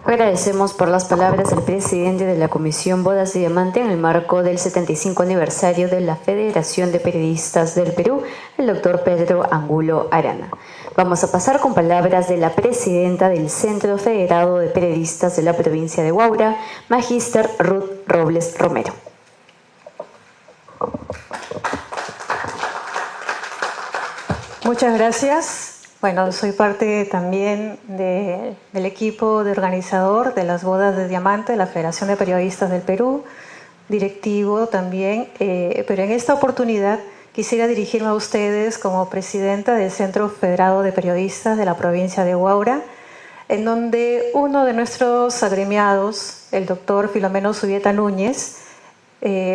Agradecemos por las palabras al presidente de la Comisión Bodas de Diamante en el marco del 75 aniversario de la Federación de Periodistas del Perú, el doctor Pedro Angulo Arana. Vamos a pasar con palabras de la presidenta del Centro Federado de Periodistas de la provincia de Huaura, Magíster Ruth Robles Romero. Muchas gracias. Bueno, soy parte también del equipo de organizador de las bodas de diamante de la Federación de Periodistas del Perú, directivo también, pero en esta oportunidad quisiera dirigirme a ustedes como presidenta del Centro Federado de Periodistas de la provincia de Huaura, en donde uno de nuestros agremiados, el doctor Filomeno Zubieta Núñez,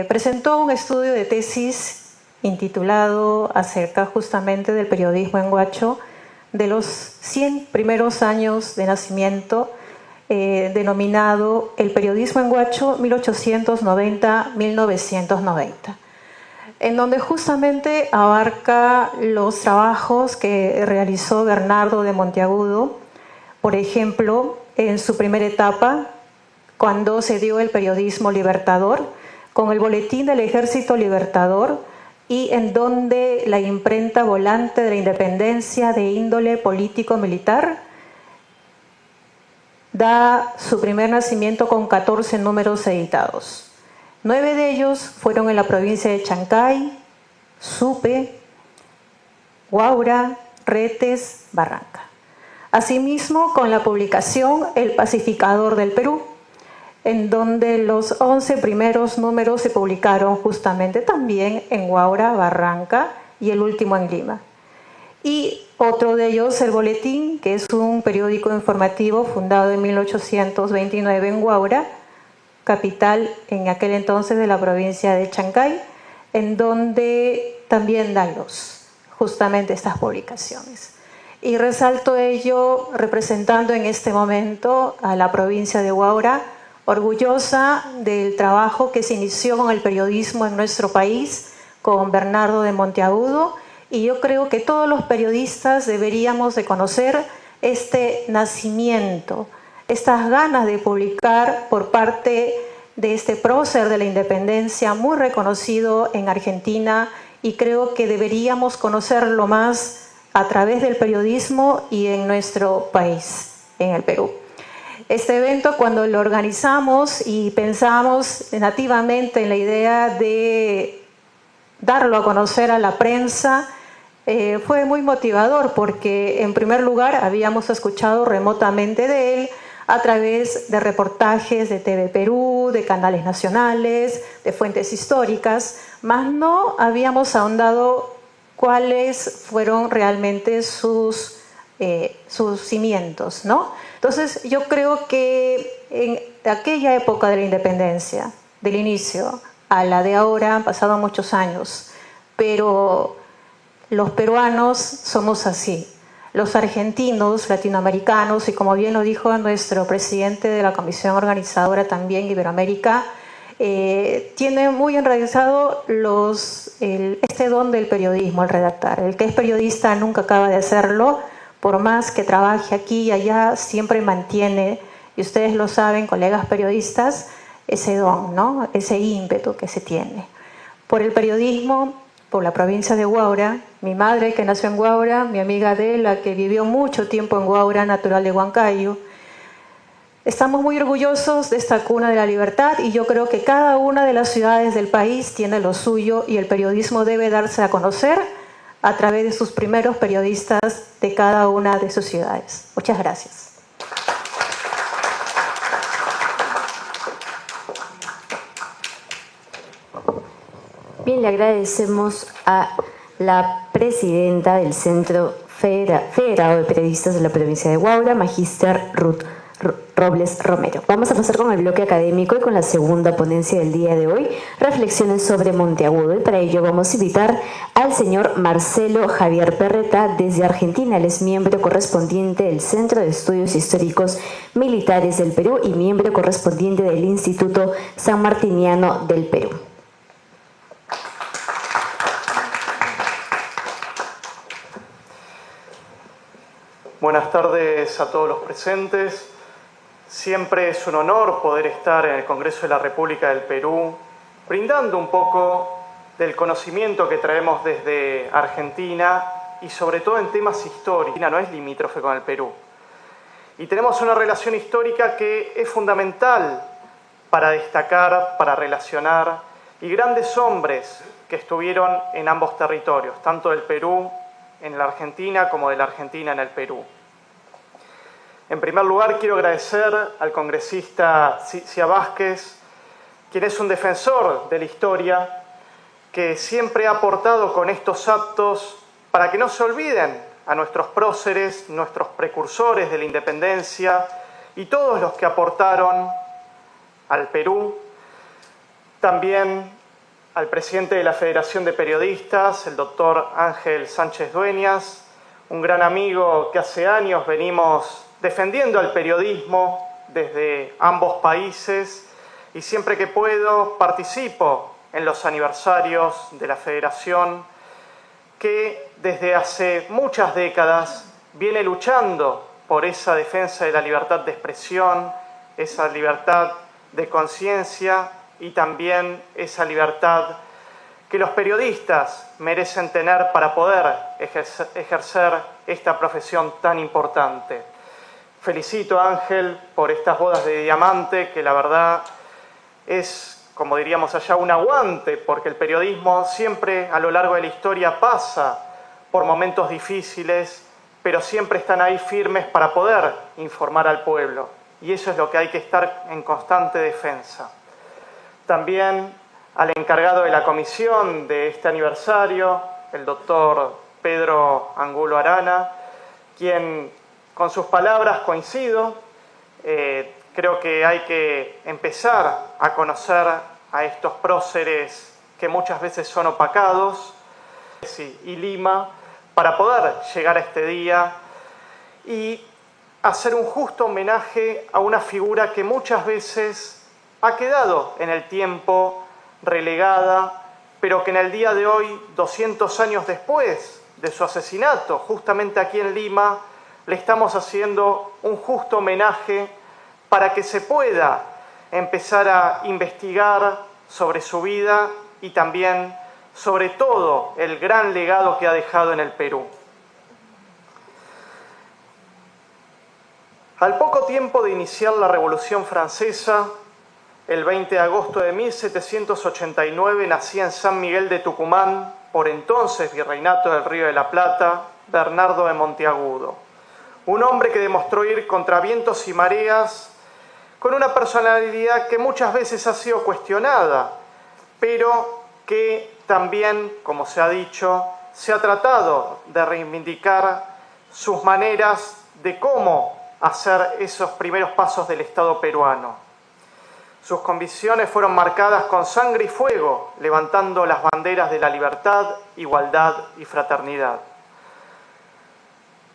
presentó un estudio de tesis intitulado acerca justamente del periodismo en Huacho, de los 100 primeros años de nacimiento, denominado El periodismo en Huacho 1890-1990, en donde justamente abarca los trabajos que realizó Bernardo de Monteagudo, por ejemplo, en su primera etapa, cuando se dio el periodismo libertador, con el Boletín del Ejército Libertador, y en donde la imprenta Volante de la Independencia de índole político-militar da su primer nacimiento con 14 números editados. 9 de ellos fueron en la provincia de Chancay, Supe, Huaura, Retes, Barranca. Asimismo, con la publicación El Pacificador del Perú, en donde los 11 primeros números se publicaron justamente también en Huaura, Barranca y el último en Lima. Y otro de ellos, El Boletín, que es un periódico informativo fundado en 1829 en Huaura, capital en aquel entonces de la provincia de Chancay, en donde también dan luz justamente estas publicaciones. Y resalto ello representando en este momento a la provincia de Huaura, orgullosa del trabajo que se inició con el periodismo en nuestro país, con Bernardo de Monteagudo, y yo creo que todos los periodistas deberíamos de conocer este nacimiento, estas ganas de publicar por parte de este prócer de la independencia muy reconocido en Argentina, y creo que deberíamos conocerlo más a través del periodismo y en nuestro país, en el Perú. Este evento, cuando lo organizamos y pensamos nativamente en la idea de darlo a conocer a la prensa, fue muy motivador porque, en primer lugar, habíamos escuchado remotamente de él a través de reportajes de TV Perú, de canales nacionales, de fuentes históricas, mas no habíamos ahondado cuáles fueron realmente sus cimientos, ¿no? Entonces, yo creo que en aquella época de la independencia, del inicio a la de ahora, han pasado muchos años, pero los peruanos somos así. Los argentinos, latinoamericanos, y como bien lo dijo nuestro presidente de la Comisión Organizadora también, Iberoamérica, tienen muy enraizado este don del periodismo, el redactar. El que es periodista nunca acaba de hacerlo, por más que trabaje aquí y allá, siempre mantiene, y ustedes lo saben, colegas periodistas, ese don, ¿no? Ese ímpetu que se tiene. Por el periodismo, por la provincia de Huaura, mi madre que nació en Huaura, mi amiga Adela que vivió mucho tiempo en Huaura, natural de Huancayo. Estamos muy orgullosos de esta cuna de la libertad, y yo creo que cada una de las ciudades del país tiene lo suyo, y el periodismo debe darse a conocer a través de sus primeros periodistas de cada una de sus ciudades. Muchas gracias. Bien, le agradecemos a la presidenta del Centro Federado de Periodistas de la provincia de Huaura, Magíster Ruth Robles Romero. Vamos a pasar con el bloque académico y con la segunda ponencia del día de hoy, reflexiones sobre Monteagudo. Y para ello vamos a invitar al señor Marcelo Javier Perreta desde Argentina. Él es miembro correspondiente del Centro de Estudios Históricos Militares del Perú y miembro correspondiente del Instituto San Martiniano del Perú. Buenas tardes a todos los presentes. Siempre es un honor poder estar en el Congreso de la República del Perú, brindando un poco del conocimiento que traemos desde Argentina y sobre todo en temas históricos. No es limítrofe con el Perú. Y tenemos una relación histórica que es fundamental para destacar, para relacionar, y grandes hombres que estuvieron en ambos territorios, tanto del Perú en la Argentina como de la Argentina en el Perú. En primer lugar, quiero agradecer al congresista Cixia Vázquez, quien es un defensor de la historia, que siempre ha aportado con estos actos para que no se olviden a nuestros próceres, nuestros precursores de la independencia y todos los que aportaron al Perú. También al presidente de la Federación de Periodistas, el doctor Ángel Sánchez Dueñas, un gran amigo que hace años venimos defendiendo al periodismo desde ambos países y siempre que puedo participo en los aniversarios de la Federación, que desde hace muchas décadas viene luchando por esa defensa de la libertad de expresión, esa libertad de conciencia y también esa libertad que los periodistas merecen tener para poder ejercer esta profesión tan importante. Felicito a Ángel por estas bodas de diamante, que la verdad es, como diríamos allá, un aguante, porque el periodismo siempre a lo largo de la historia pasa por momentos difíciles, pero siempre están ahí firmes para poder informar al pueblo. Y eso es lo que hay que estar en constante defensa. También al encargado de la comisión de este aniversario, el doctor Pedro Angulo Arana, quien con sus palabras coincido. Creo que hay que empezar a conocer a estos próceres que muchas veces son opacados, y Lima, para poder llegar a este día y hacer un justo homenaje a una figura que muchas veces ha quedado en el tiempo relegada, pero que en el día de hoy, 200 años después de su asesinato, justamente aquí en Lima, le estamos haciendo un justo homenaje para que se pueda empezar a investigar sobre su vida y también sobre todo el gran legado que ha dejado en el Perú. Al poco tiempo de iniciar la Revolución Francesa, el 20 de agosto de 1789 nacía en San Miguel de Tucumán, por entonces Virreinato del Río de la Plata, Bernardo de Monteagudo. Un hombre que demostró ir contra vientos y mareas, con una personalidad que muchas veces ha sido cuestionada, pero que también, como se ha dicho, se ha tratado de reivindicar sus maneras de cómo hacer esos primeros pasos del Estado peruano. Sus convicciones fueron marcadas con sangre y fuego, levantando las banderas de la libertad, igualdad y fraternidad.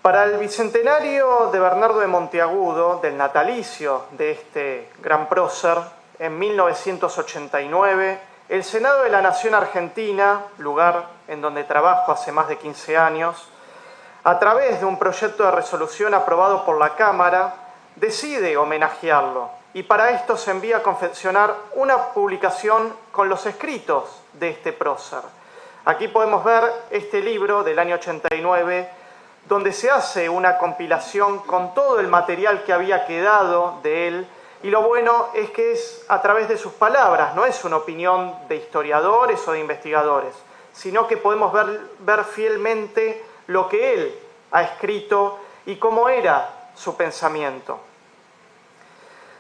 Para el bicentenario de Bernardo de Monteagudo, del natalicio de este gran prócer, en 1989, el Senado de la Nación Argentina, lugar en donde trabajo hace más de 15 años, a través de un proyecto de resolución aprobado por la Cámara, decide homenajearlo. Y para esto se envía a confeccionar una publicación con los escritos de este prócer. Aquí podemos ver este libro del año 89, donde se hace una compilación con todo el material que había quedado de él, y lo bueno es que es a través de sus palabras, no es una opinión de historiadores o de investigadores, sino que podemos ver fielmente lo que él ha escrito y cómo era su pensamiento.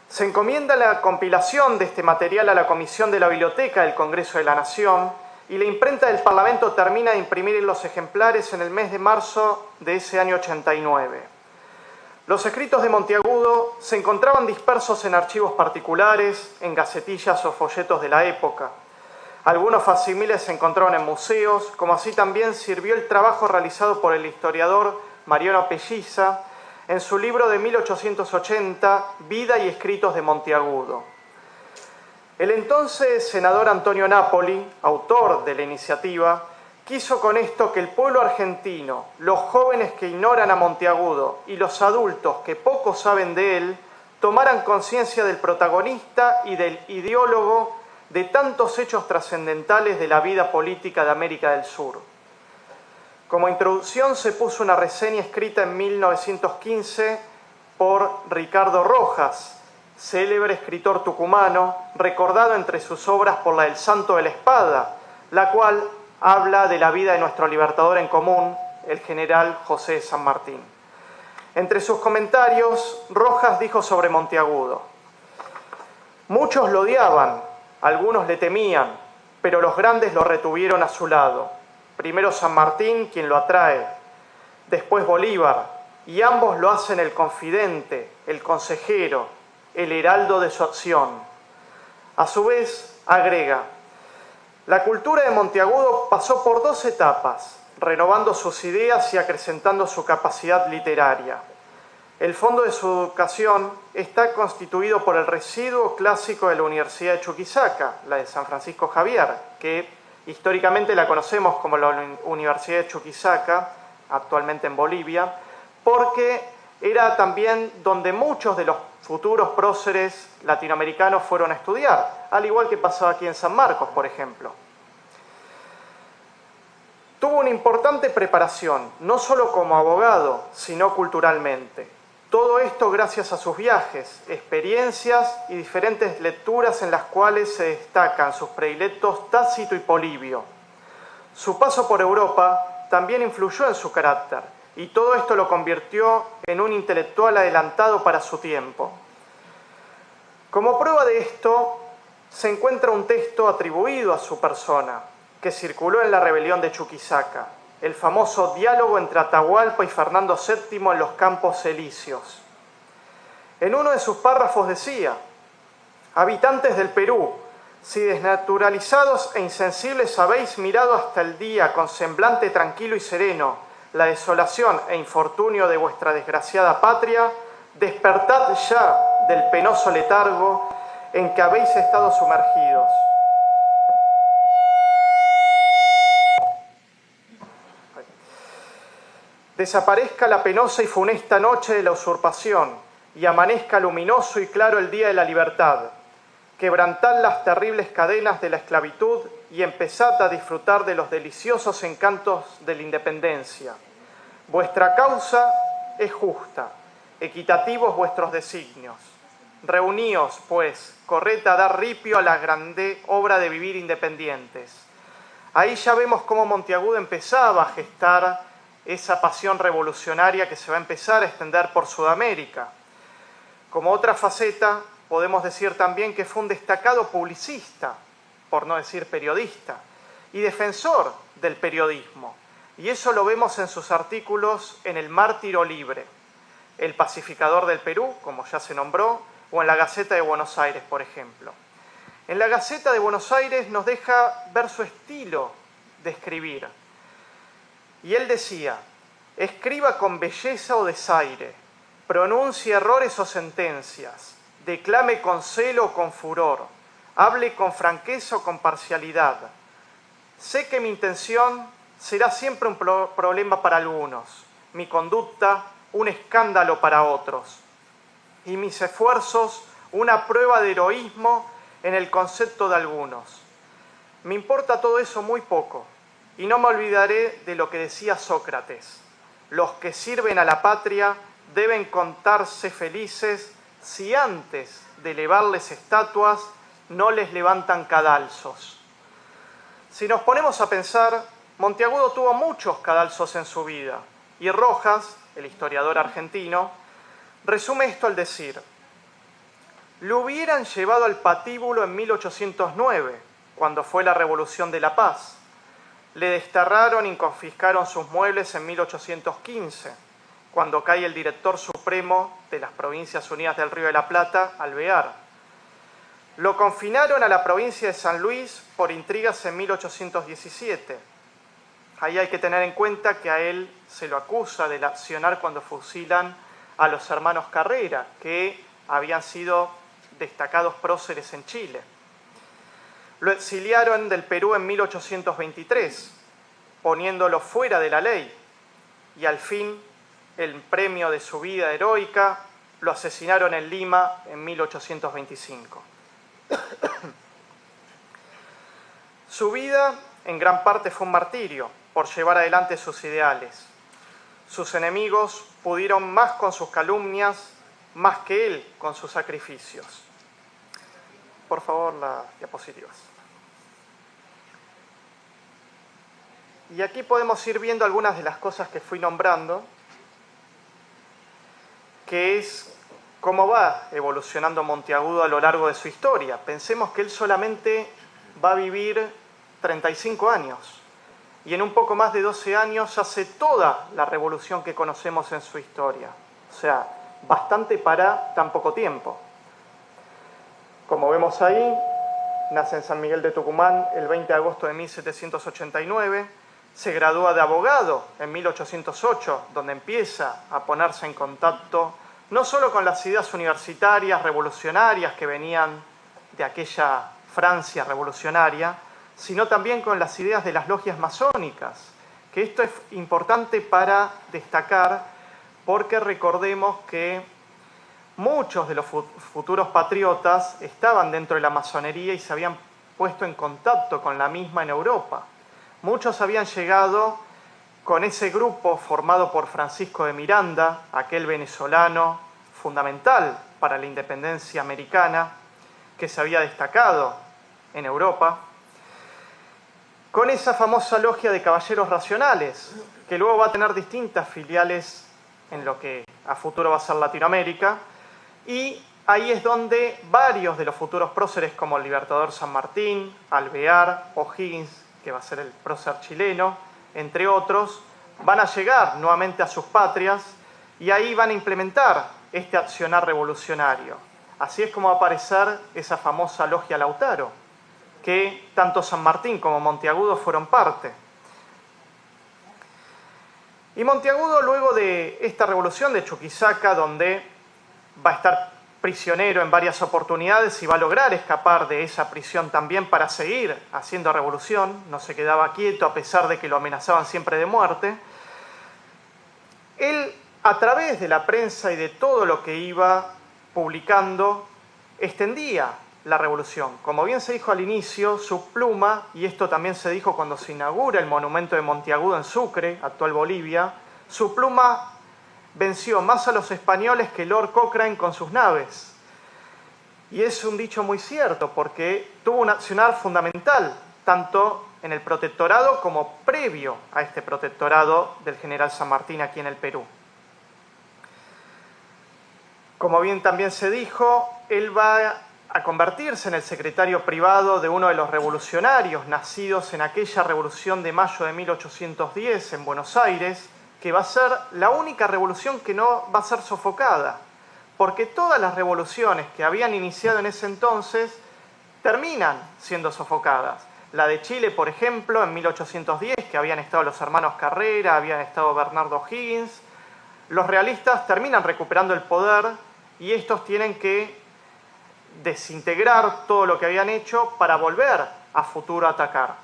Se encomienda la compilación de este material a la Comisión de la Biblioteca del Congreso de la Nación y la imprenta del Parlamento termina de imprimir los ejemplares en el mes de marzo de ese año 89. Los escritos de Monteagudo se encontraban dispersos en archivos particulares, en gacetillas o folletos de la época. Algunos facsímiles se encontraron en museos, como así también sirvió el trabajo realizado por el historiador Mariano Pelliza en su libro de 1880, Vida y escritos de Monteagudo. El entonces senador Antonio Napoli, autor de la iniciativa, quiso con esto que el pueblo argentino, los jóvenes que ignoran a Monteagudo y los adultos que poco saben de él, tomaran conciencia del protagonista y del ideólogo de tantos hechos trascendentales de la vida política de América del Sur. Como introducción se puso una reseña escrita en 1915 por Ricardo Rojas, célebre escritor tucumano, recordado entre sus obras por la del Santo de la Espada, la cual habla de la vida de nuestro libertador en común, el general José de San Martín. Entre sus comentarios, Rojas dijo sobre Monteagudo: muchos lo odiaban, algunos le temían, pero los grandes lo retuvieron a su lado. Primero San Martín, quien lo atrae, después Bolívar, y ambos lo hacen el confidente, el consejero, el heraldo de su acción. A su vez, agrega: la cultura de Monteagudo pasó por dos etapas, renovando sus ideas y acrecentando su capacidad literaria. El fondo de su educación está constituido por el residuo clásico de la Universidad de Chuquisaca, la de San Francisco Javier, que históricamente la conocemos como la Universidad de Chuquisaca, actualmente en Bolivia, porque era también donde muchos de los futuros próceres latinoamericanos fueron a estudiar, al igual que pasaba aquí en San Marcos, por ejemplo. Tuvo una importante preparación, no solo como abogado, sino culturalmente. Todo esto gracias a sus viajes, experiencias y diferentes lecturas en las cuales se destacan sus predilectos Tácito y Polibio. Su paso por Europa también influyó en su carácter, y todo esto lo convirtió en un intelectual adelantado para su tiempo. Como prueba de esto, se encuentra un texto atribuido a su persona, que circuló en la rebelión de Chuquisaca, el famoso diálogo entre Atahualpa y Fernando VII en los Campos Elíseos. En uno de sus párrafos decía: habitantes del Perú, si desnaturalizados e insensibles habéis mirado hasta el día con semblante tranquilo y sereno la desolación e infortunio de vuestra desgraciada patria, despertad ya del penoso letargo en que habéis estado sumergidos. Desaparezca la penosa y funesta noche de la usurpación y amanezca luminoso y claro el día de la libertad. Quebrantad las terribles cadenas de la esclavitud y empezad a disfrutar de los deliciosos encantos de la independencia. Vuestra causa es justa, equitativos vuestros designios. Reuníos, pues, corred a dar ripio a la grande obra de vivir independientes. Ahí ya vemos cómo Monteagudo empezaba a gestar esa pasión revolucionaria que se va a empezar a extender por Sudamérica. Como otra faceta, podemos decir también que fue un destacado publicista, por no decir periodista, y defensor del periodismo. Y eso lo vemos en sus artículos en El Mártiro Libre, El Pacificador del Perú, como ya se nombró, o en la Gaceta de Buenos Aires, por ejemplo. En la Gaceta de Buenos Aires nos deja ver su estilo de escribir. Y él decía: escriba con belleza o desaire, pronuncie errores o sentencias, declame con celo o con furor, hable con franqueza o con parcialidad. Sé que mi intención será siempre un problema para algunos, mi conducta un escándalo para otros, y mis esfuerzos una prueba de heroísmo en el concepto de algunos. Me importa todo eso muy poco, y no me olvidaré de lo que decía Sócrates: los que sirven a la patria deben contarse felices si antes de elevarles estatuas no les levantan cadalsos. Si nos ponemos a pensar, Monteagudo tuvo muchos cadalsos en su vida, y Rojas, el historiador argentino, resume esto al decir: lo hubieran llevado al patíbulo en 1809, cuando fue la Revolución de la Paz. Le desterraron y confiscaron sus muebles en 1815, cuando cae el director supremo de las Provincias Unidas del Río de la Plata, Alvear. Lo confinaron a la provincia de San Luis por intrigas en 1817. Ahí hay que tener en cuenta que a él se lo acusa de accionar cuando fusilan a los hermanos Carrera, que habían sido destacados próceres en Chile. Lo exiliaron del Perú en 1823, poniéndolo fuera de la ley, y al fin, el premio de su vida heroica, lo asesinaron en Lima en 1825. Su vida, en gran parte, fue un martirio por llevar adelante sus ideales. Sus enemigos pudieron más con sus calumnias, más que él con sus sacrificios. Por favor, las diapositivas. Y aquí podemos ir viendo algunas de las cosas que fui nombrando, que es cómo va evolucionando Monteagudo a lo largo de su historia. Pensemos que él solamente va a vivir 35 años y en un poco más de 12 años hace toda la revolución que conocemos en su historia. O sea, bastante para tan poco tiempo. Como vemos ahí, nace en San Miguel de Tucumán el 20 de agosto de 1789, se gradúa de abogado en 1808, donde empieza a ponerse en contacto no solo con las ideas universitarias revolucionarias que venían de aquella Francia revolucionaria, sino también con las ideas de las logias masónicas, que esto es importante para destacar porque recordemos que muchos de los futuros patriotas estaban dentro de la masonería y se habían puesto en contacto con la misma en Europa. Muchos habían llegado con ese grupo formado por Francisco de Miranda, aquel venezolano fundamental para la independencia americana, que se había destacado en Europa, con esa famosa logia de caballeros racionales, que luego va a tener distintas filiales en lo que a futuro va a ser Latinoamérica, y ahí es donde varios de los futuros próceres como el Libertador San Martín, Alvear, O'Higgins, que va a ser el prócer chileno, entre otros, van a llegar nuevamente a sus patrias y ahí van a implementar este accionar revolucionario. Así es como va a aparecer esa famosa logia Lautaro, que tanto San Martín como Monteagudo fueron parte. Y Monteagudo, luego de esta revolución de Chuquisaca, donde va a estar prisionero en varias oportunidades y va a lograr escapar de esa prisión también para seguir haciendo revolución, no se quedaba quieto a pesar de que lo amenazaban siempre de muerte, él, a través de la prensa y de todo lo que iba publicando, extendía la revolución. Como bien se dijo al inicio, su pluma, y esto también se dijo cuando se inaugura el monumento de Monteagudo en Sucre, actual Bolivia, su pluma venció más a los españoles que Lord Cochrane con sus naves. Y es un dicho muy cierto, porque tuvo un accionar fundamental, tanto en el protectorado como previo a este protectorado del general San Martín aquí en el Perú. Como bien también se dijo, él va a convertirse en el secretario privado de uno de los revolucionarios nacidos en aquella revolución de mayo de 1810 en Buenos Aires, que va a ser la única revolución que no va a ser sofocada, porque todas las revoluciones que habían iniciado en ese entonces terminan siendo sofocadas. La de Chile, por ejemplo, en 1810, que habían estado los hermanos Carrera, habían estado Bernardo O'Higgins, los realistas terminan recuperando el poder y estos tienen que desintegrar todo lo que habían hecho para volver a futuro a atacar.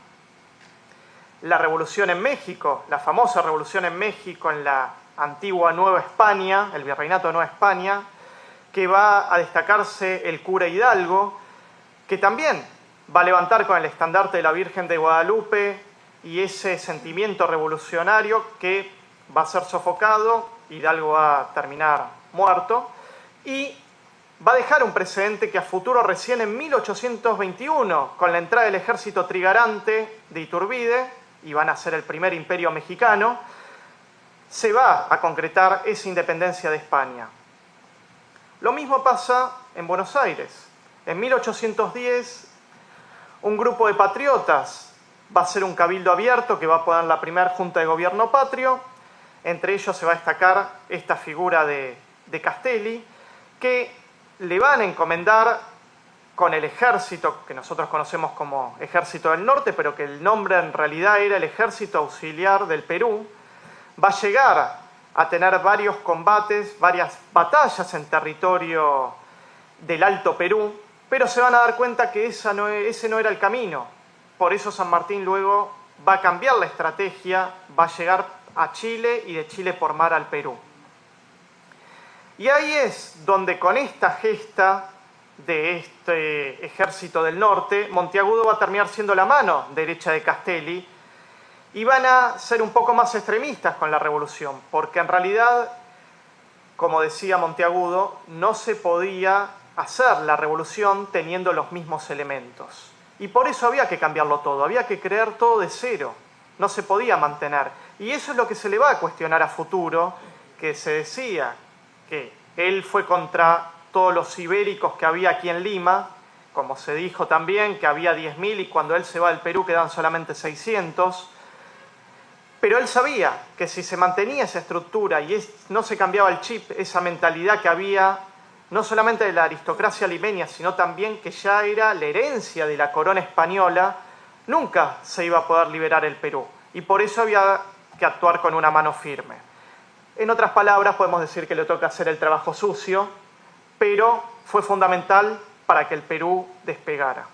La revolución en México, la famosa revolución en México en la antigua Nueva España, el virreinato de Nueva España, que va a destacarse el cura Hidalgo, que también va a levantar con el estandarte de la Virgen de Guadalupe y ese sentimiento revolucionario que va a ser sofocado, Hidalgo va a terminar muerto, y va a dejar un precedente que a futuro recién en 1821, con la entrada del ejército trigarante de Iturbide, y van a ser el primer imperio mexicano, se va a concretar esa independencia de España. Lo mismo pasa en Buenos Aires. En 1810, un grupo de patriotas va a hacer un cabildo abierto que va a poner la primera junta de gobierno patrio Entre ellos se va a destacar esta figura de Castelli, que le van a encomendar con el ejército, que nosotros conocemos como Ejército del Norte, pero que el nombre en realidad era el Ejército Auxiliar del Perú, va a llegar a tener varios combates, varias batallas en territorio del Alto Perú, pero se van a dar cuenta que ese no era el camino. Por eso San Martín luego va a cambiar la estrategia, va a llegar a Chile y de Chile por mar al Perú. Y ahí es donde con esta gesta de este Ejército del Norte, Monteagudo va a terminar siendo la mano derecha de Castelli y van a ser un poco más extremistas con la revolución, porque en realidad, como decía Monteagudo, no se podía hacer la revolución teniendo los mismos elementos. Y por eso había que cambiarlo todo, había que crear todo de cero, no se podía mantener. Y eso es lo que se le va a cuestionar a futuro, que se decía que él fue contra todos los ibéricos que había aquí en Lima, como se dijo también que había 10.000 y cuando él se va del Perú quedan solamente 600, pero él sabía que si se mantenía esa estructura y no se cambiaba el chip, esa mentalidad que había, no solamente de la aristocracia limeña, sino también que ya era la herencia de la corona española, nunca se iba a poder liberar el Perú. Y por eso había que actuar con una mano firme. En otras palabras, podemos decir que le toca hacer el trabajo sucio, pero fue fundamental para que el Perú despegara.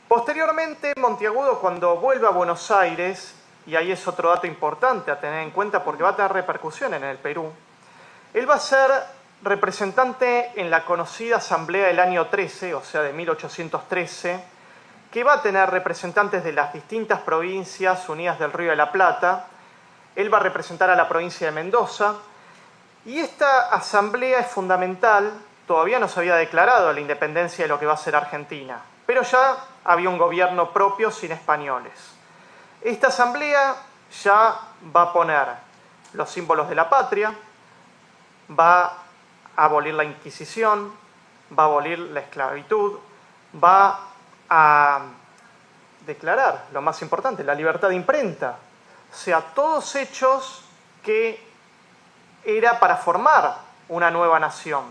Posteriormente, Monteagudo, cuando vuelve a Buenos Aires, y ahí es otro dato importante a tener en cuenta porque va a tener repercusión en el Perú, él va a ser representante en la conocida Asamblea del año 13, o sea, de 1813, que va a tener representantes de las distintas provincias unidas del Río de la Plata. Él va a representar a la provincia de Mendoza, y esta asamblea es fundamental. Todavía no se había declarado la independencia de lo que va a ser Argentina, pero ya había un gobierno propio sin españoles. Esta asamblea ya va a poner los símbolos de la patria, va a abolir la Inquisición, va a abolir la esclavitud, va a declarar, lo más importante, la libertad de imprenta. O sea, todos hechos que era para formar una nueva nación.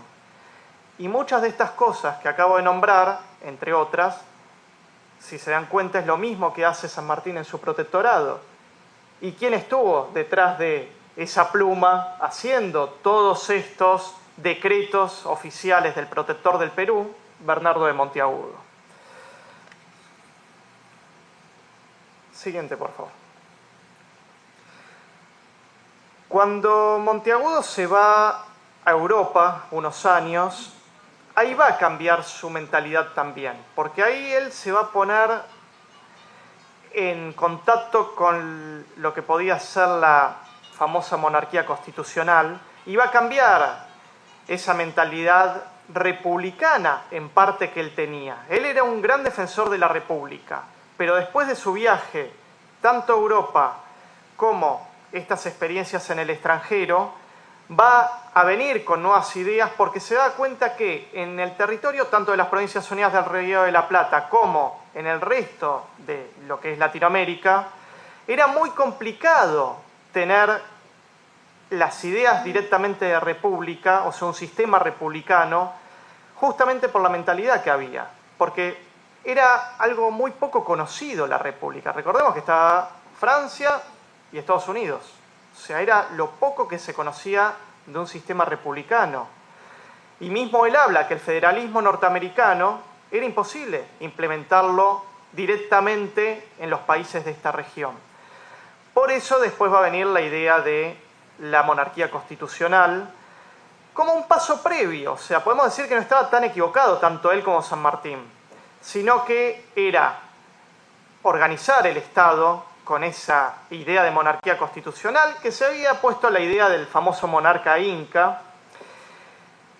Y muchas de estas cosas que acabo de nombrar, entre otras, si se dan cuenta, es lo mismo que hace San Martín en su protectorado. ¿Y quién estuvo detrás de esa pluma haciendo todos estos decretos oficiales del protector del Perú? Bernardo de Monteagudo. Siguiente, por favor. Cuando Monteagudo se va a Europa unos años, ahí va a cambiar su mentalidad también, porque ahí él se va a poner en contacto con lo que podía ser la famosa monarquía constitucional y va a cambiar esa mentalidad republicana en parte que él tenía. Él era un gran defensor de la República, pero después de su viaje, tanto a Europa como estas experiencias en el extranjero, va a venir con nuevas ideas porque se da cuenta que en el territorio tanto de las Provincias Unidas del Río de la Plata como en el resto de lo que es Latinoamérica, era muy complicado tener las ideas directamente de república, o sea, un sistema republicano, justamente por la mentalidad que había, porque era algo muy poco conocido la república. Recordemos que estaba Francia y Estados Unidos. O sea, era lo poco que se conocía de un sistema republicano. Y mismo él habla que el federalismo norteamericano era imposible implementarlo directamente en los países de esta región. Por eso después va a venir la idea de la monarquía constitucional como un paso previo. O sea, podemos decir que no estaba tan equivocado tanto él como San Martín, sino que era organizar el Estado con esa idea de monarquía constitucional, que se había puesto la idea del famoso monarca inca,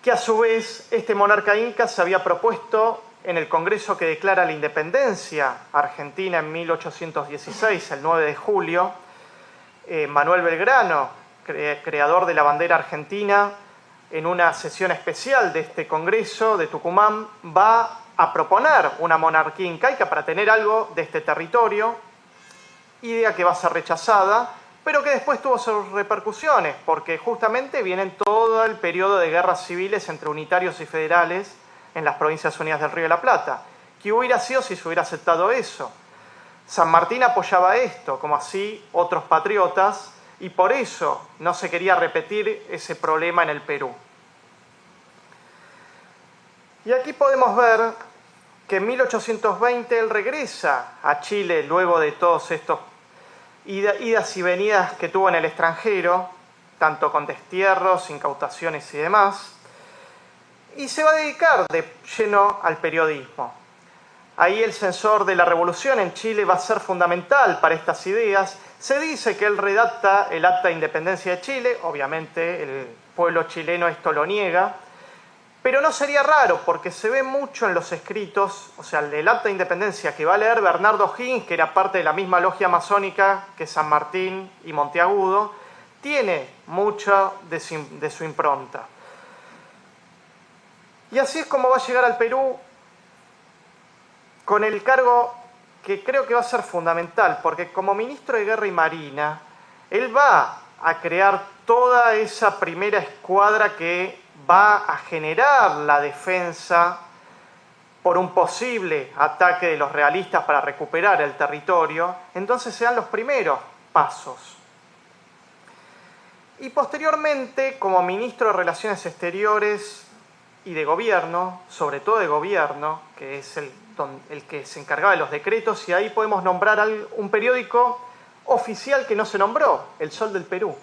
que a su vez este monarca inca se había propuesto en el Congreso que declara la independencia argentina en 1816, el 9 de julio. Manuel Belgrano, creador de la bandera argentina, en una sesión especial de este Congreso de Tucumán, va a proponer una monarquía incaica para tener algo de este territorio. idea que va a ser rechazada, pero que después tuvo sus repercusiones, porque justamente viene todo el periodo de guerras civiles entre unitarios y federales en las Provincias Unidas del Río de la Plata. ¿Qué hubiera sido si se hubiera aceptado eso? San Martín apoyaba esto, como así otros patriotas, y por eso no se quería repetir ese problema en el Perú. Y aquí podemos ver que en 1820 él regresa a Chile luego de todos estos idas y venidas que tuvo en el extranjero, tanto con destierros, incautaciones y demás, y se va a dedicar de lleno al periodismo. Ahí el censor de la revolución en Chile va a ser fundamental para estas ideas. Se dice que él redacta el Acta de Independencia de Chile, obviamente el pueblo chileno esto lo niega, pero no sería raro porque se ve mucho en los escritos, o sea, el Acta de Independencia que va a leer Bernardo O'Higgins, que era parte de la misma logia masónica que San Martín y Monteagudo, tiene mucha de su impronta. Y así es como va a llegar al Perú con el cargo que creo que va a ser fundamental, porque como ministro de Guerra y Marina, él va a crear toda esa primera escuadra que va a generar la defensa por un posible ataque de los realistas para recuperar el territorio. Entonces se dan los primeros pasos. Y posteriormente, como ministro de Relaciones Exteriores y de Gobierno, sobre todo de Gobierno, que es el que se encargaba de los decretos, y ahí podemos nombrar un periódico oficial que no se nombró, El Sol del Perú.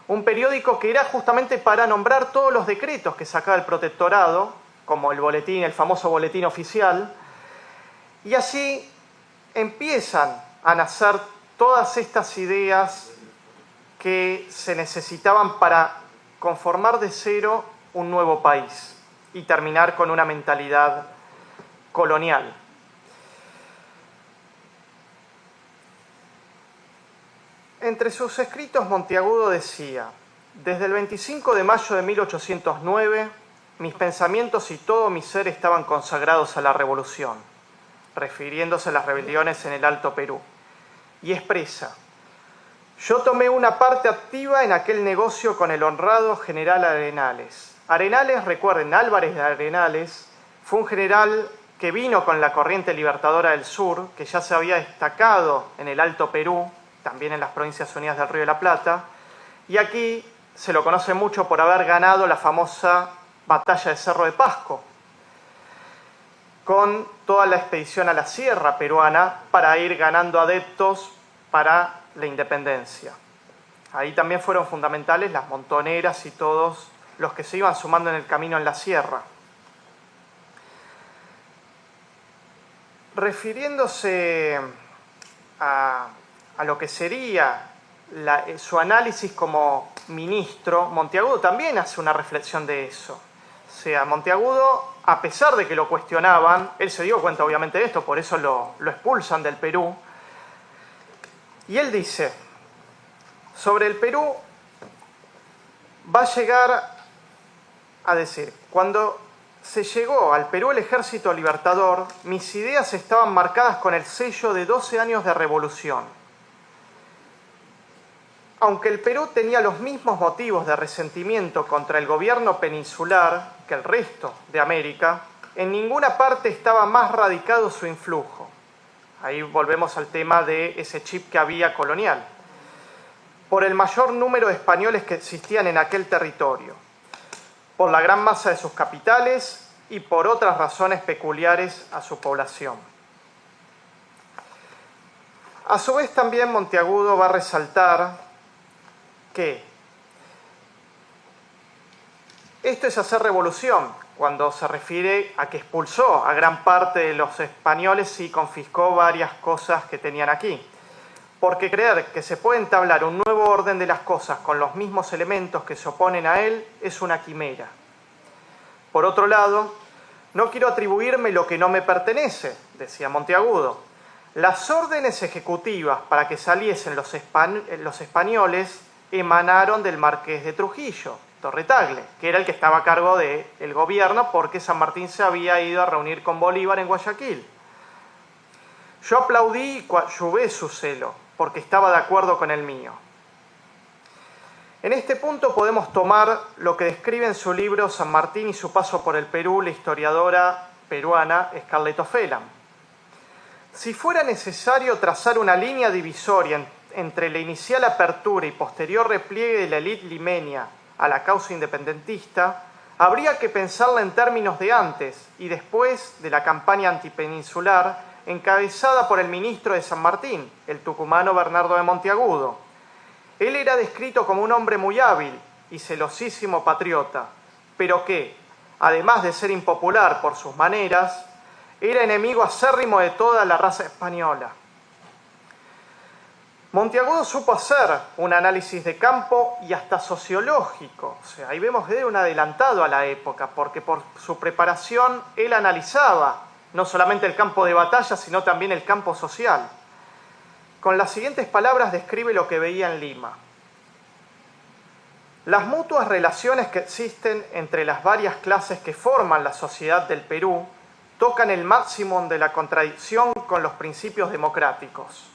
Un periódico que era justamente para nombrar todos los decretos que sacaba el protectorado, como el boletín, el famoso boletín oficial, y así empiezan a nacer todas estas ideas que se necesitaban para conformar de cero un nuevo país y terminar con una mentalidad colonial. Entre sus escritos, Monteagudo decía: desde el 25 de mayo de 1809, mis pensamientos y todo mi ser estaban consagrados a la revolución, refiriéndose a las rebeliones en el Alto Perú. Y expresa: yo tomé una parte activa en aquel negocio con el honrado general Arenales. Arenales, recuerden, Álvarez de Arenales, fue un general que vino con la corriente libertadora del sur, que ya se había destacado en el Alto Perú, también en las Provincias Unidas del Río de la Plata, y aquí se lo conoce mucho por haber ganado la famosa batalla de Cerro de Pasco, con toda la expedición a la sierra peruana para ir ganando adeptos para la independencia. Ahí también fueron fundamentales las montoneras y todos los que se iban sumando en el camino en la sierra. Refiriéndose a lo que sería su análisis como ministro, Monteagudo también hace una reflexión de eso. O sea, Monteagudo, a pesar de que lo cuestionaban, él se dio cuenta obviamente de esto, por eso lo expulsan del Perú, y él dice, sobre el Perú va a llegar a decir, cuando se llegó al Perú el ejército libertador, mis ideas estaban marcadas con el sello de 12 años de revolución. Aunque el Perú tenía los mismos motivos de resentimiento contra el gobierno peninsular que el resto de América, en ninguna parte estaba más radicado su influjo. Ahí volvemos al tema de ese chip que había colonial. Por el mayor número de españoles que existían en aquel territorio, por la gran masa de sus capitales y por otras razones peculiares a su población. A su vez también Monteagudo va a resaltar que esto es hacer revolución, cuando se refiere a que expulsó a gran parte de los españoles y confiscó varias cosas que tenían aquí. Porque creer que se puede entablar un nuevo orden de las cosas con los mismos elementos que se oponen a él es una quimera. Por otro lado, no quiero atribuirme lo que no me pertenece, decía Monteagudo. Las órdenes ejecutivas para que saliesen los españoles emanaron del marqués de Trujillo, Torretagle, que era el que estaba a cargo del gobierno porque San Martín se había ido a reunir con Bolívar en Guayaquil. Yo aplaudí y coadyuvé su celo, porque estaba de acuerdo con el mío. En este punto podemos tomar lo que describe en su libro San Martín y su paso por el Perú la historiadora peruana Scarlett O'Phelan. Si fuera necesario trazar una línea divisoria entre la inicial apertura y posterior repliegue de la élite limeña a la causa independentista, habría que pensarla en términos de antes y después de la campaña antipeninsular encabezada por el ministro de San Martín, el tucumano Bernardo de Monteagudo. Él era descrito como un hombre muy hábil y celosísimo patriota, pero que, además de ser impopular por sus maneras, era enemigo acérrimo de toda la raza española. Monteagudo supo hacer un análisis de campo y hasta sociológico. O sea, ahí vemos que era un adelantado a la época, porque por su preparación él analizaba no solamente el campo de batalla, sino también el campo social. Con las siguientes palabras describe lo que veía en Lima. Las mutuas relaciones que existen entre las varias clases que forman la sociedad del Perú tocan el máximo de la contradicción con los principios democráticos.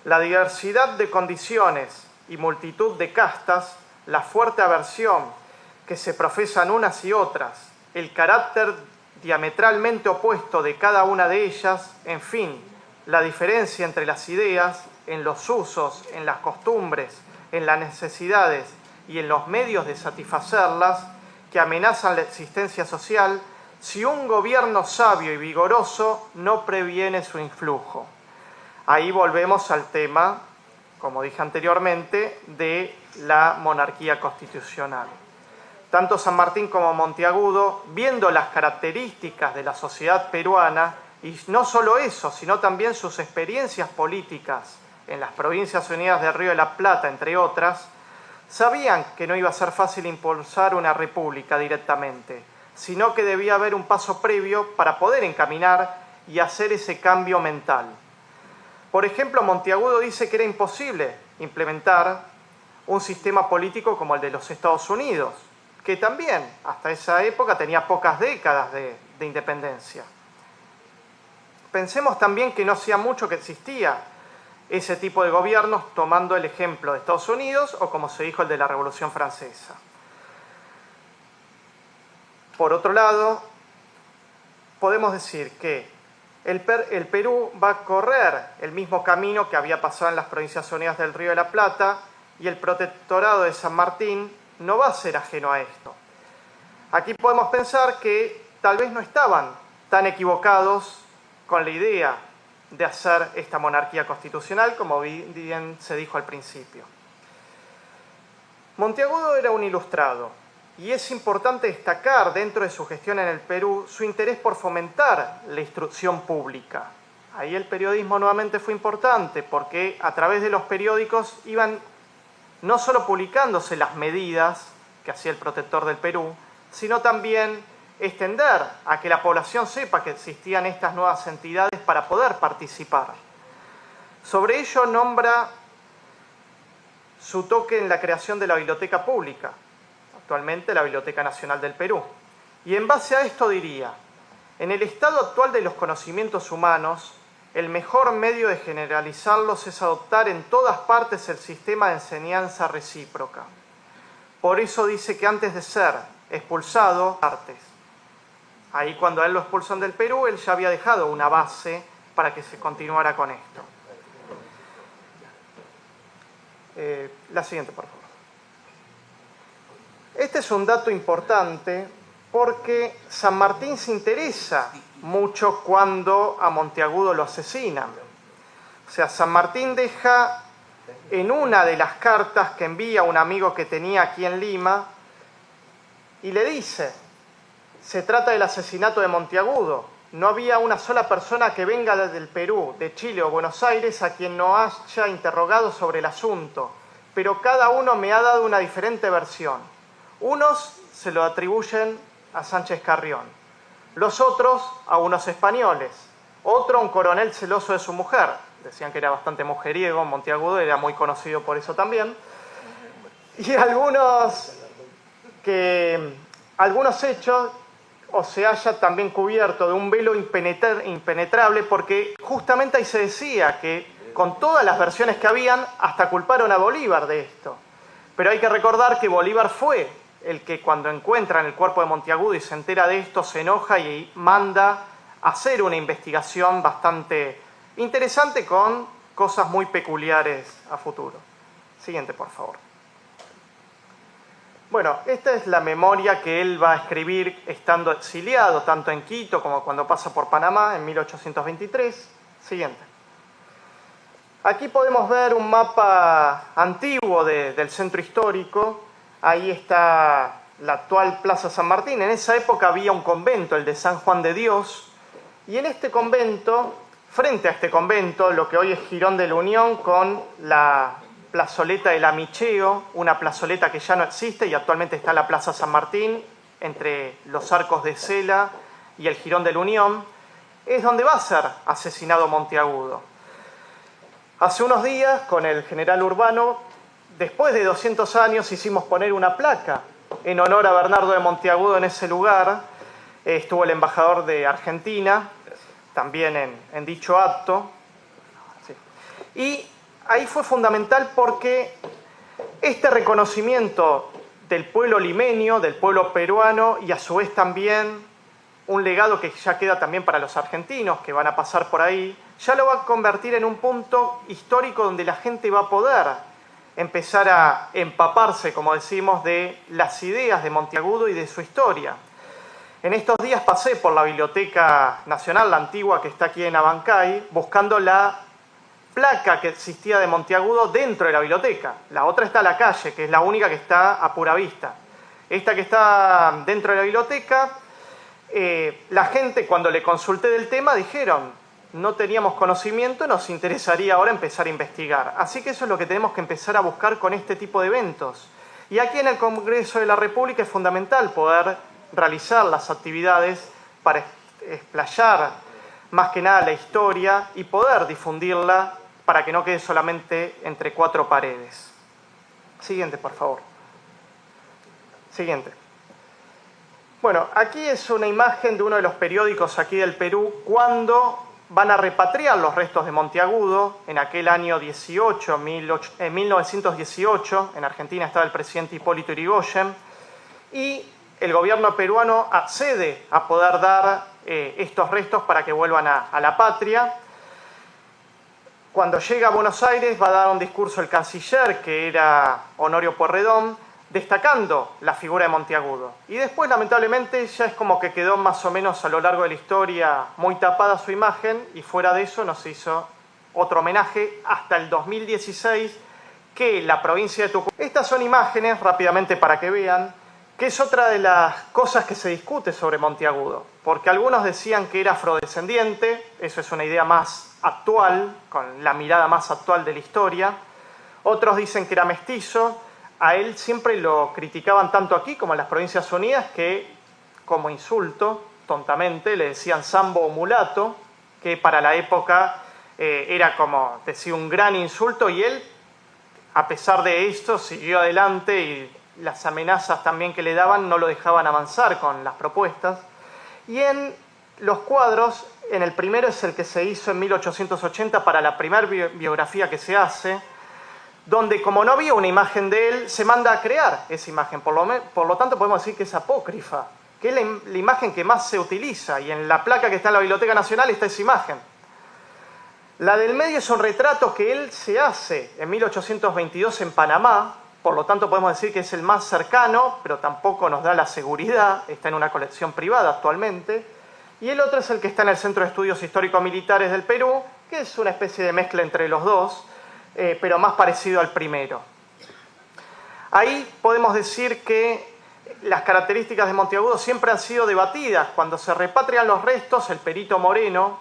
La diversidad de condiciones y multitud de castas, la fuerte aversión que se profesan unas y otras, el carácter diametralmente opuesto de cada una de ellas, en fin, la diferencia entre las ideas, en los usos, en las costumbres, en las necesidades y en los medios de satisfacerlas, que amenazan la existencia social, si un gobierno sabio y vigoroso no previene su influjo. Ahí volvemos al tema, como dije anteriormente, de la monarquía constitucional. Tanto San Martín como Monteagudo, viendo las características de la sociedad peruana, y no solo eso, sino también sus experiencias políticas en las Provincias Unidas del Río de la Plata, entre otras, sabían que no iba a ser fácil impulsar una república directamente, sino que debía haber un paso previo para poder encaminar y hacer ese cambio mental. Por ejemplo, Monteagudo dice que era imposible implementar un sistema político como el de los Estados Unidos, que también hasta esa época tenía pocas décadas de independencia. Pensemos también que no hacía mucho que existía ese tipo de gobiernos, tomando el ejemplo de Estados Unidos o, como se dijo, el de la Revolución Francesa. Por otro lado, podemos decir que el Perú va a correr el mismo camino que había pasado en las Provincias Unidas del Río de la Plata, y el protectorado de San Martín no va a ser ajeno a esto. Aquí podemos pensar que tal vez no estaban tan equivocados con la idea de hacer esta monarquía constitucional, como bien se dijo al principio. Monteagudo era un ilustrado, y es importante destacar dentro de su gestión en el Perú su interés por fomentar la instrucción pública. Ahí el periodismo nuevamente fue importante, porque a través de los periódicos iban no solo publicándose las medidas que hacía el protector del Perú, sino también extender a que la población sepa que existían estas nuevas entidades para poder participar. Sobre ello nombra su toque en la creación de la Biblioteca Pública, actualmente la Biblioteca Nacional del Perú. Y en base a esto diría: en el estado actual de los conocimientos humanos, el mejor medio de generalizarlos es adoptar en todas partes el sistema de enseñanza recíproca. Por eso dice que antes de ser expulsado, artes. Ahí cuando a él lo expulsan del Perú, él ya había dejado una base para que se continuara con esto. La siguiente, por favor. Este es un dato importante porque San Martín se interesa mucho cuando a Monteagudo lo asesinan. O sea, San Martín deja en una de las cartas que envía a un amigo que tenía aquí en Lima, y le dice: se trata del asesinato de Monteagudo. No había una sola persona que venga desde el Perú, de Chile o Buenos Aires a quien no haya interrogado sobre el asunto, pero cada uno me ha dado una diferente versión. Unos se lo atribuyen a Sánchez Carrión, los otros a unos españoles, otro a un coronel celoso de su mujer. Decían que era bastante mujeriego, Monteagudo era muy conocido por eso también. Y algunos hechos o se haya también cubierto de un velo impenetrable, porque justamente ahí se decía que con todas las versiones que habían, hasta culparon a Bolívar de esto. Pero hay que recordar que Bolívar fue el que cuando encuentran el cuerpo de Monteagudo y se entera de esto, se enoja y manda a hacer una investigación bastante interesante con cosas muy peculiares a futuro. Siguiente, por favor. Bueno, esta es la memoria que él va a escribir estando exiliado, tanto en Quito como cuando pasa por Panamá en 1823. Siguiente. Aquí podemos ver un mapa antiguo del centro histórico. Ahí está la actual Plaza San Martín. En esa época había un convento, el de San Juan de Dios. Y en este convento, frente a este convento, lo que hoy es Jirón de la Unión, con la plazoleta del Amicheo, una plazoleta que ya no existe y actualmente está en la Plaza San Martín, entre los arcos de Cela y el Jirón de la Unión, es donde va a ser asesinado Monteagudo. Hace unos días, con el general Urbano, después de 200 años, hicimos poner una placa en honor a Bernardo de Monteagudo en ese lugar. Estuvo el embajador de Argentina, también en dicho acto. Sí. Y ahí fue fundamental porque este reconocimiento del pueblo limeño, del pueblo peruano, y a su vez también un legado que ya queda también para los argentinos que van a pasar por ahí, ya lo va a convertir en un punto histórico donde la gente va a poder empezar a empaparse, como decimos, de las ideas de Monteagudo y de su historia. En estos días pasé por la Biblioteca Nacional, la antigua que está aquí en Abancay, buscando la placa que existía de Monteagudo dentro de la biblioteca. La otra está en la calle, que es la única que está a pura vista. Esta que está dentro de la biblioteca, la gente cuando le consulté del tema dijeron, no teníamos conocimiento, nos interesaría ahora empezar a investigar. Así que eso es lo que tenemos que empezar a buscar con este tipo de eventos. Y aquí en el Congreso de la República es fundamental poder realizar las actividades para explayar más que nada la historia y poder difundirla para que no quede solamente entre cuatro paredes. Siguiente, por favor. Siguiente. Bueno, aquí es una imagen de uno de los periódicos aquí del Perú cuando van a repatriar los restos de Monteagudo en aquel año 1918, en Argentina estaba el presidente Hipólito Yrigoyen, y el gobierno peruano accede a poder dar estos restos para que vuelvan a la patria. Cuando llega a Buenos Aires va a dar un discurso el canciller, que era Honorio Pueyrredón, destacando la figura de Monteagudo. Y después, lamentablemente, ya es como que quedó más o menos a lo largo de la historia muy tapada su imagen, y fuera de eso nos hizo otro homenaje hasta el 2016, que la provincia de Tucumán... Estas son imágenes, rápidamente para que vean, que es otra de las cosas que se discute sobre Monteagudo, porque algunos decían que era afrodescendiente, eso es una idea más actual, con la mirada más actual de la historia. Otros dicen que era mestizo. A él siempre lo criticaban tanto aquí como en las Provincias Unidas, que como insulto, tontamente, le decían sambo o mulato, que para la época era como decir un gran insulto, y él, a pesar de esto, siguió adelante y las amenazas también que le daban no lo dejaban avanzar con las propuestas. Y en los cuadros, en el primero es el que se hizo en 1880 para la primera biografía que se hace, donde como no había una imagen de él, se manda a crear esa imagen. Por lo tanto podemos decir que es apócrifa, que es la imagen que más se utiliza, y en la placa que está en la Biblioteca Nacional está esa imagen. La del medio es un retrato que él se hace en 1822 en Panamá, por lo tanto podemos decir que es el más cercano, pero tampoco nos da la seguridad, está en una colección privada actualmente. Y el otro es el que está en el Centro de Estudios Histórico-Militares del Perú, que es una especie de mezcla entre los dos, pero más parecido al primero. Ahí podemos decir que las características de Monteagudo siempre han sido debatidas. Cuando se repatrian los restos, el perito Moreno,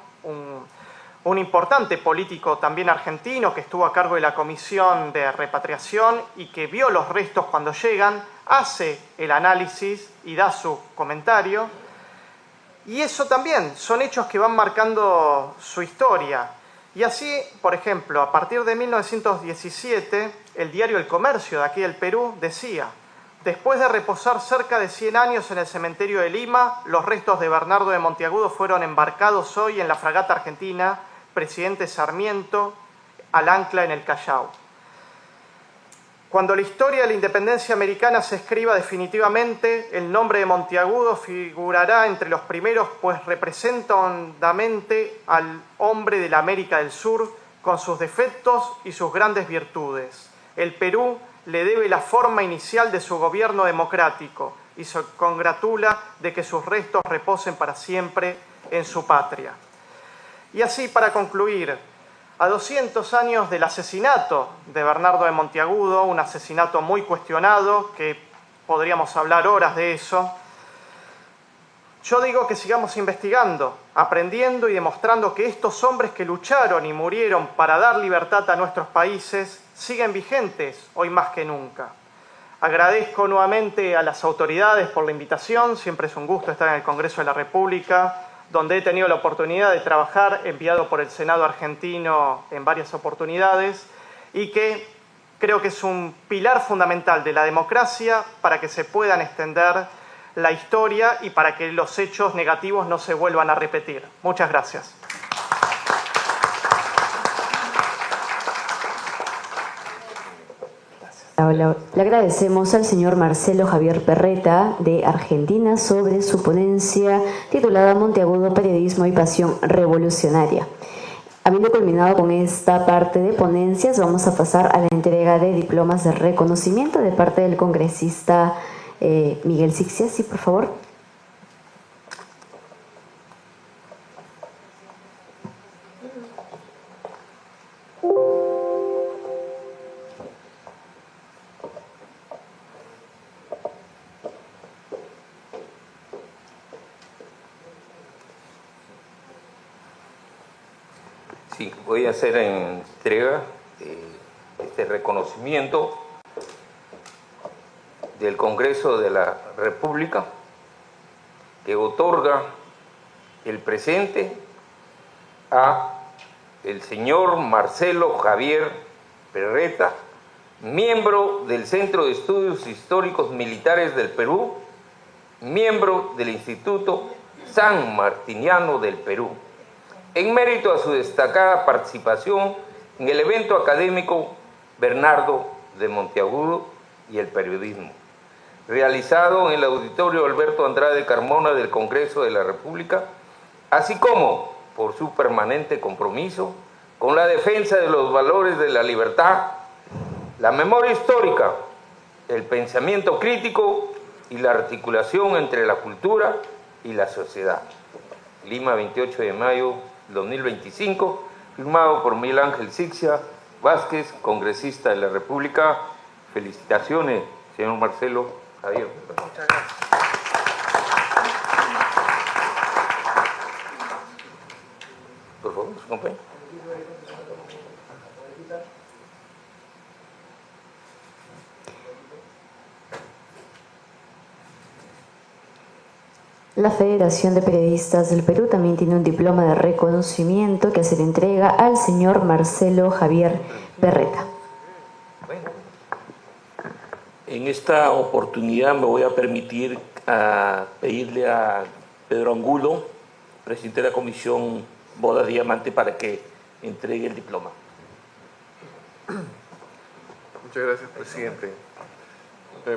un importante político también argentino que estuvo a cargo de la comisión de repatriación y que vio los restos cuando llegan, hace el análisis y da su comentario. Y eso también son hechos que van marcando su historia. Y así, por ejemplo, a partir de 1917, el diario El Comercio de aquí del Perú decía: después de reposar cerca de 100 años en el cementerio de Lima, los restos de Bernardo de Monteagudo fueron embarcados hoy en la fragata argentina Presidente Sarmiento al ancla en el Callao. Cuando la historia de la independencia americana se escriba definitivamente, el nombre de Monteagudo figurará entre los primeros, pues representa hondamente al hombre de la América del Sur, con sus defectos y sus grandes virtudes. El Perú le debe la forma inicial de su gobierno democrático y se congratula de que sus restos reposen para siempre en su patria. Y así, para concluir, a 200 años del asesinato de Bernardo de Monteagudo, un asesinato muy cuestionado, que podríamos hablar horas de eso, yo digo que sigamos investigando, aprendiendo y demostrando que estos hombres que lucharon y murieron para dar libertad a nuestros países siguen vigentes hoy más que nunca. Agradezco nuevamente a las autoridades por la invitación, siempre es un gusto estar en el Congreso de la República, donde he tenido la oportunidad de trabajar, enviado por el Senado argentino en varias oportunidades, y que creo que es un pilar fundamental de la democracia para que se puedan extender la historia y para que los hechos negativos no se vuelvan a repetir. Muchas gracias. Le agradecemos al señor Marcelo Javier Perreta, de Argentina, sobre su ponencia titulada Monteagudo, Periodismo y Pasión Revolucionaria. Habiendo culminado con esta parte de ponencias, vamos a pasar a la entrega de diplomas de reconocimiento de parte del congresista Miguel Sixia. Sí, por favor. Sí, voy a hacer entrega de este reconocimiento del Congreso de la República que otorga el presente a el señor Marcelo Javier Perreta, miembro del Centro de Estudios Históricos Militares del Perú, miembro del Instituto San Martiniano del Perú, en mérito a su destacada participación en el evento académico Bernardo de Monteagudo y el periodismo, realizado en el Auditorio Alberto Andrade Carmona del Congreso de la República, así como por su permanente compromiso con la defensa de los valores de la libertad, la memoria histórica, el pensamiento crítico y la articulación entre la cultura y la sociedad. Lima, 28 de mayo 2025, firmado por Miguel Ángel Sixia Vázquez, congresista de la República. Felicitaciones, señor Marcelo Javier. Muchas gracias. Por favor, su compañero. La Federación de Periodistas del Perú también tiene un diploma de reconocimiento que se le entrega al señor Marcelo Javier Perreta. En esta oportunidad me voy a permitir pedirle a Pedro Angulo, presidente de la Comisión Bodas de Diamante, para que entregue el diploma. Muchas gracias, presidente.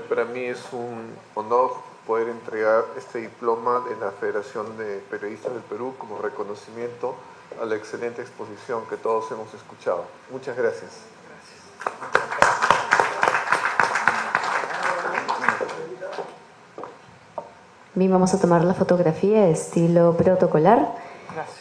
Para mí es un honor poder entregar este diploma de la Federación de Periodistas del Perú como reconocimiento a la excelente exposición que todos hemos escuchado. Muchas gracias. Bien, vamos a tomar la fotografía de estilo protocolar.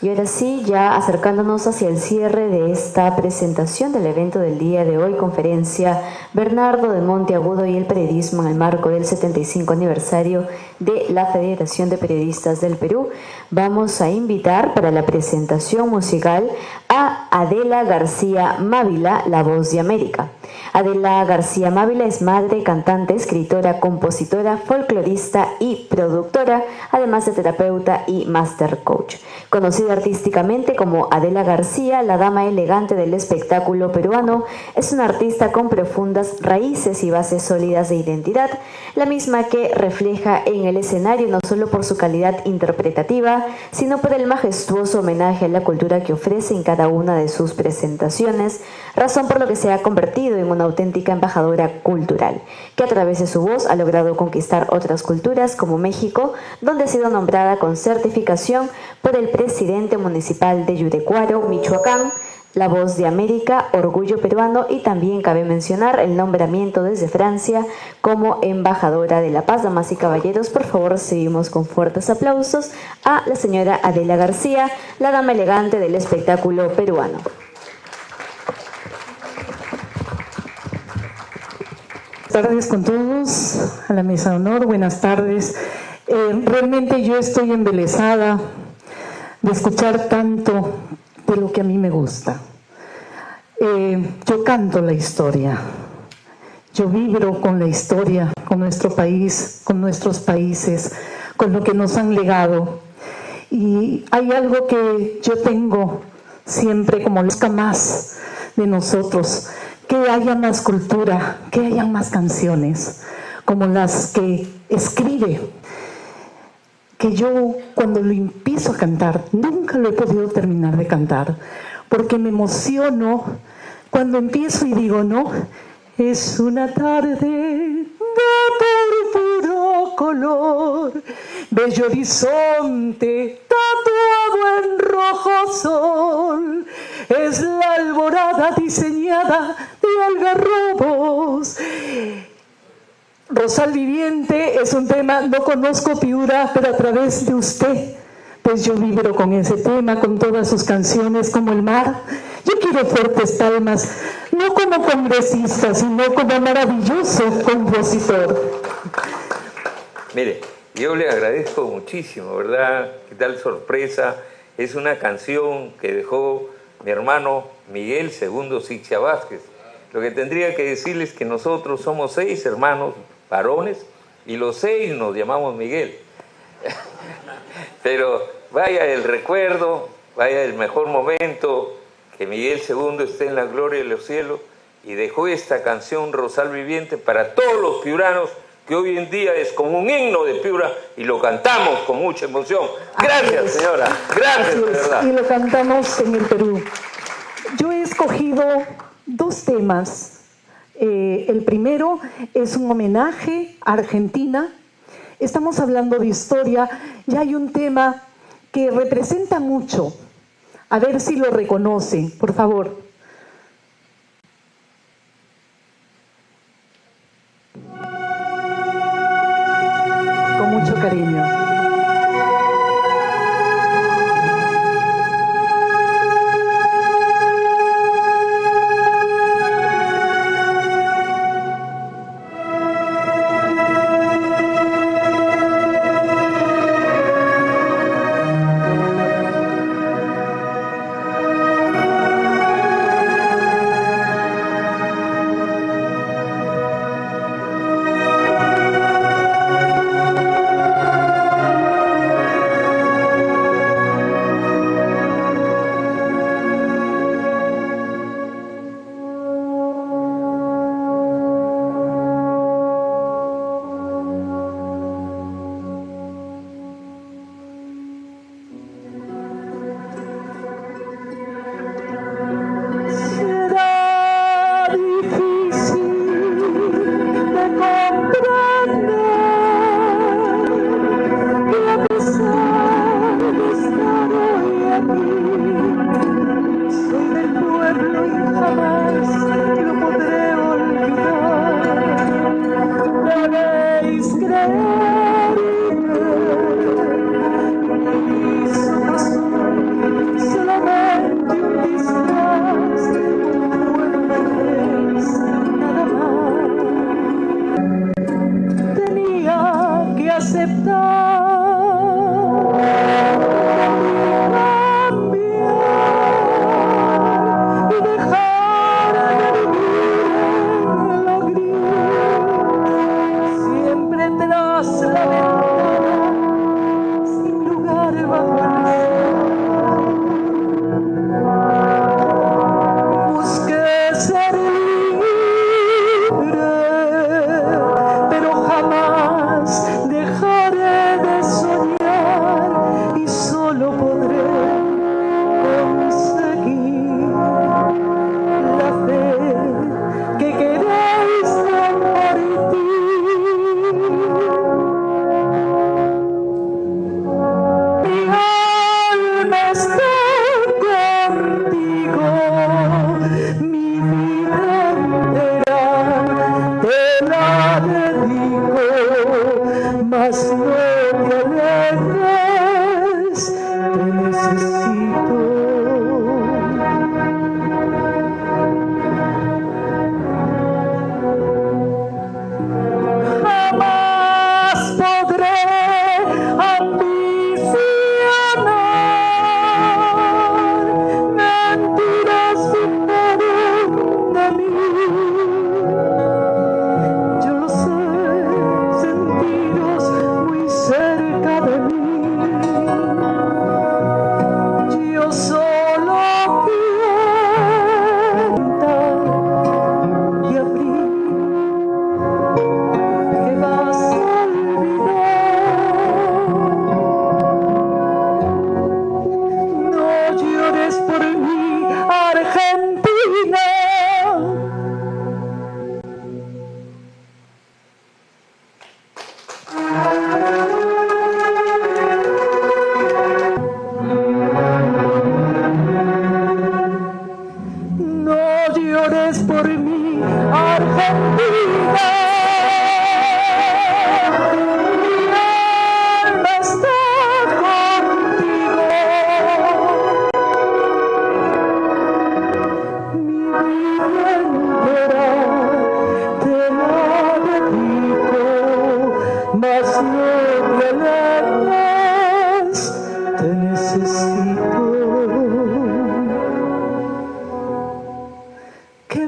Y ahora sí, ya acercándonos hacia el cierre de esta presentación del evento del día de hoy, conferencia Bernardo de Monteagudo y el periodismo en el marco del 75 aniversario de la Federación de Periodistas del Perú, vamos a invitar para la presentación musical a Adela García Mávila, La Voz de América. Adela García Mávila es madre, cantante, escritora, compositora, folclorista y productora, además de terapeuta y master coach. Conocida artísticamente como Adela García, la dama elegante del espectáculo peruano, es una artista con profundas raíces y bases sólidas de identidad, la misma que refleja en el escenario no solo por su calidad interpretativa, sino por el majestuoso homenaje a la cultura que ofrece en cada una de sus presentaciones, razón por lo que se ha convertido en una auténtica embajadora cultural, que a través de su voz ha logrado conquistar otras culturas como México, donde ha sido nombrada con certificación por el presidente municipal de Yurecuaro, Michoacán, La Voz de América, Orgullo Peruano, y también cabe mencionar el nombramiento desde Francia como embajadora de la paz. Damas y caballeros, por favor, seguimos con fuertes aplausos a la señora Adela García, la dama elegante del espectáculo peruano. Buenas tardes con todos, a la mesa de honor, buenas tardes. Realmente yo estoy embelesada de escuchar tanto de lo que a mí me gusta. Yo canto la historia, yo vibro con la historia, con nuestro país, con nuestros países, con lo que nos han legado. Y hay algo que yo tengo siempre como busca más de nosotros, que haya más cultura, que haya más canciones como las que escribe, que yo cuando lo empiezo a cantar, nunca lo he podido terminar de cantar, porque me emociono cuando empiezo y digo, no, es una tarde de púrpura color, bello horizonte tatuado en rojo sol, es la alborada diseñada de algarrobos. Rosal Viviente es un tema, no conozco Piura, pero a través de usted, pues yo vibro con ese tema, con todas sus canciones, como el mar. Yo quiero fuertes palmas, no como congresista, sino como maravilloso compositor. Mire, yo le agradezco muchísimo, ¿verdad? Qué tal sorpresa. Es una canción que dejó mi hermano Miguel II Sixia Vázquez. Lo que tendría que decirles es que nosotros somos 6 hermanos varones y los 6 nos llamamos Miguel. Pero vaya el recuerdo, vaya el mejor momento, que Miguel II esté en la gloria de los cielos, y dejó esta canción Rosal Viviente para todos los piuranos, que hoy en día es como un himno de Piura y lo cantamos con mucha emoción. Gracias, señora, gracias, de verdad. Y lo cantamos en el Perú. Yo he escogido 2 temas. El primero es un homenaje a Argentina. Estamos hablando de historia y hay un tema que representa mucho. A ver si lo reconocen, por favor. Con mucho cariño.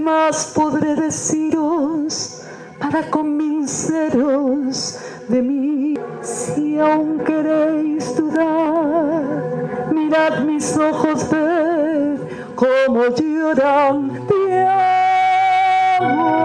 más podré deciros para convenceros de mí? Si aún queréis dudar, mirad mis ojos, ved cómo lloran de amor.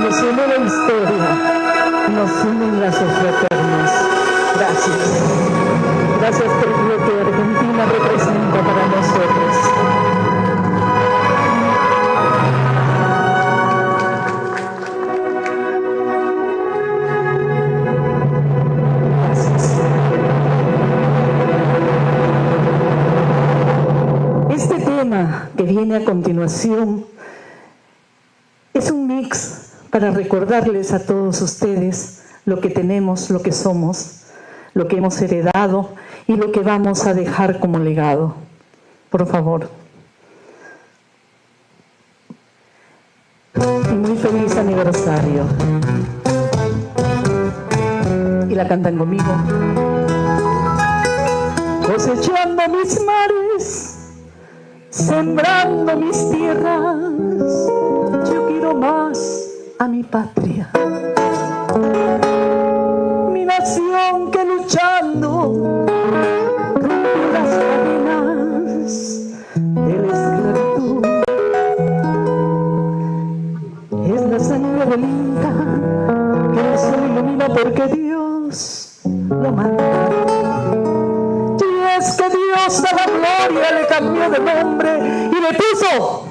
Nos une la historia, nos unen lazos fraternos. Gracias. Gracias por lo que Argentina representa para nosotros. Gracias. Este tema que viene a continuación es un mix para recordarles a todos ustedes lo que tenemos, lo que somos, lo que hemos heredado y lo que vamos a dejar como legado. Por favor. Y muy feliz aniversario. Y la cantan conmigo. Cosechando mis mares, sembrando mis tierras, yo quiero más a mi patria, mi nación que luchando rompió las cadenas de la esclavitud. Es la sangre del Inca que el sol ilumina porque Dios lo manda. Y es que Dios a la gloria le cambió de nombre y le puso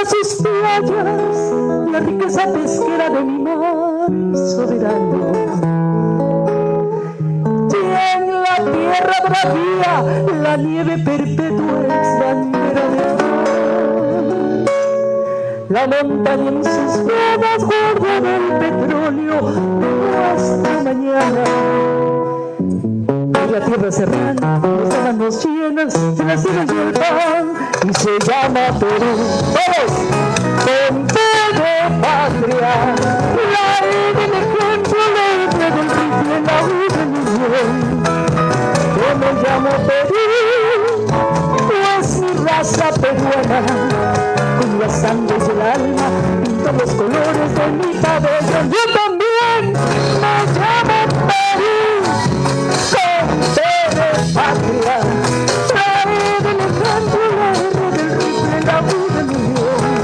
sus playas, la riqueza pesquera de mi mar soberano. Y en la tierra bravía, la nieve perpetua es bandera de amor. La montaña en sus venas guarda el petróleo hasta mañana. Y la tierra serrana, los manos llenas de las tierras y el pan, y se llama Perú. ¡Todos! Con de patria, la E del ejemplo, la E del rifle, la U de mi bien. Yo me llamo Perú, pues mi raza peruana, con la sangre y el alma, pinto los colores de mi cabello. Yo también me llamo Perú, con de patria, la E del ejemplo, la R del rifle, la U de mi bien.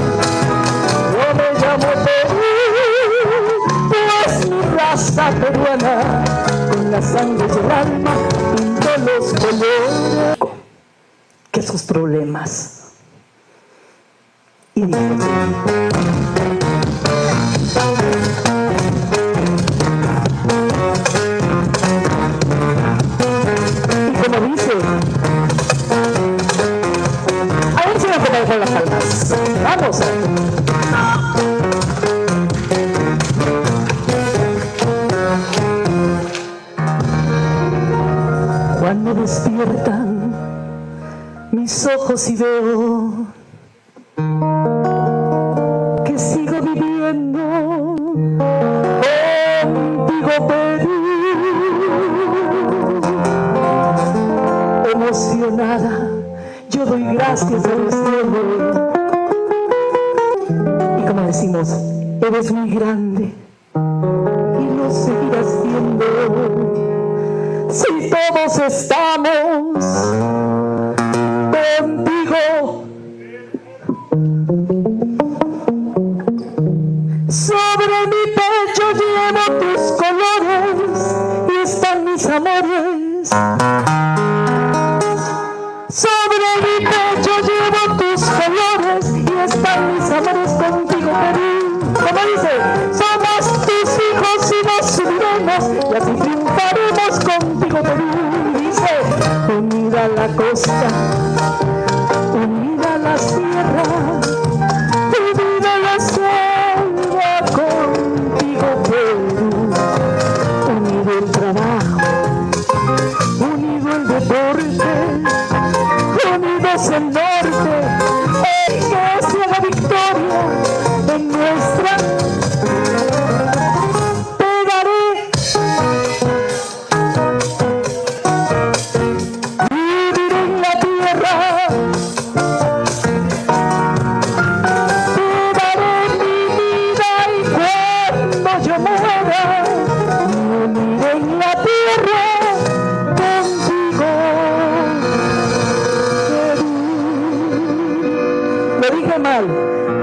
Yo me llamo Perú, pues mi raza peruana, con la sangre y el alma, pinto los colores que sus problemas. Y dijo y como dice, a ver si me puedo dejar las palmas. Vamos. Cuando despiertan mis ojos y veo que sigo viviendo contigo, Perú, emocionada yo doy gracias al cielo. Y como decimos, eres muy grande y lo seguirás siendo. Si todos estamos contigo, sobre mi pecho llevo tus colores y están mis amores. Sobre mi pecho llevo tus colores y están mis amores contigo, Perú. Como dice, somos tus hijos y nos subiremos y así triunfaremos contigo, Perú. Dice, unida la costa, unida la sierra, unida la selva, contigo, Perú. Unido el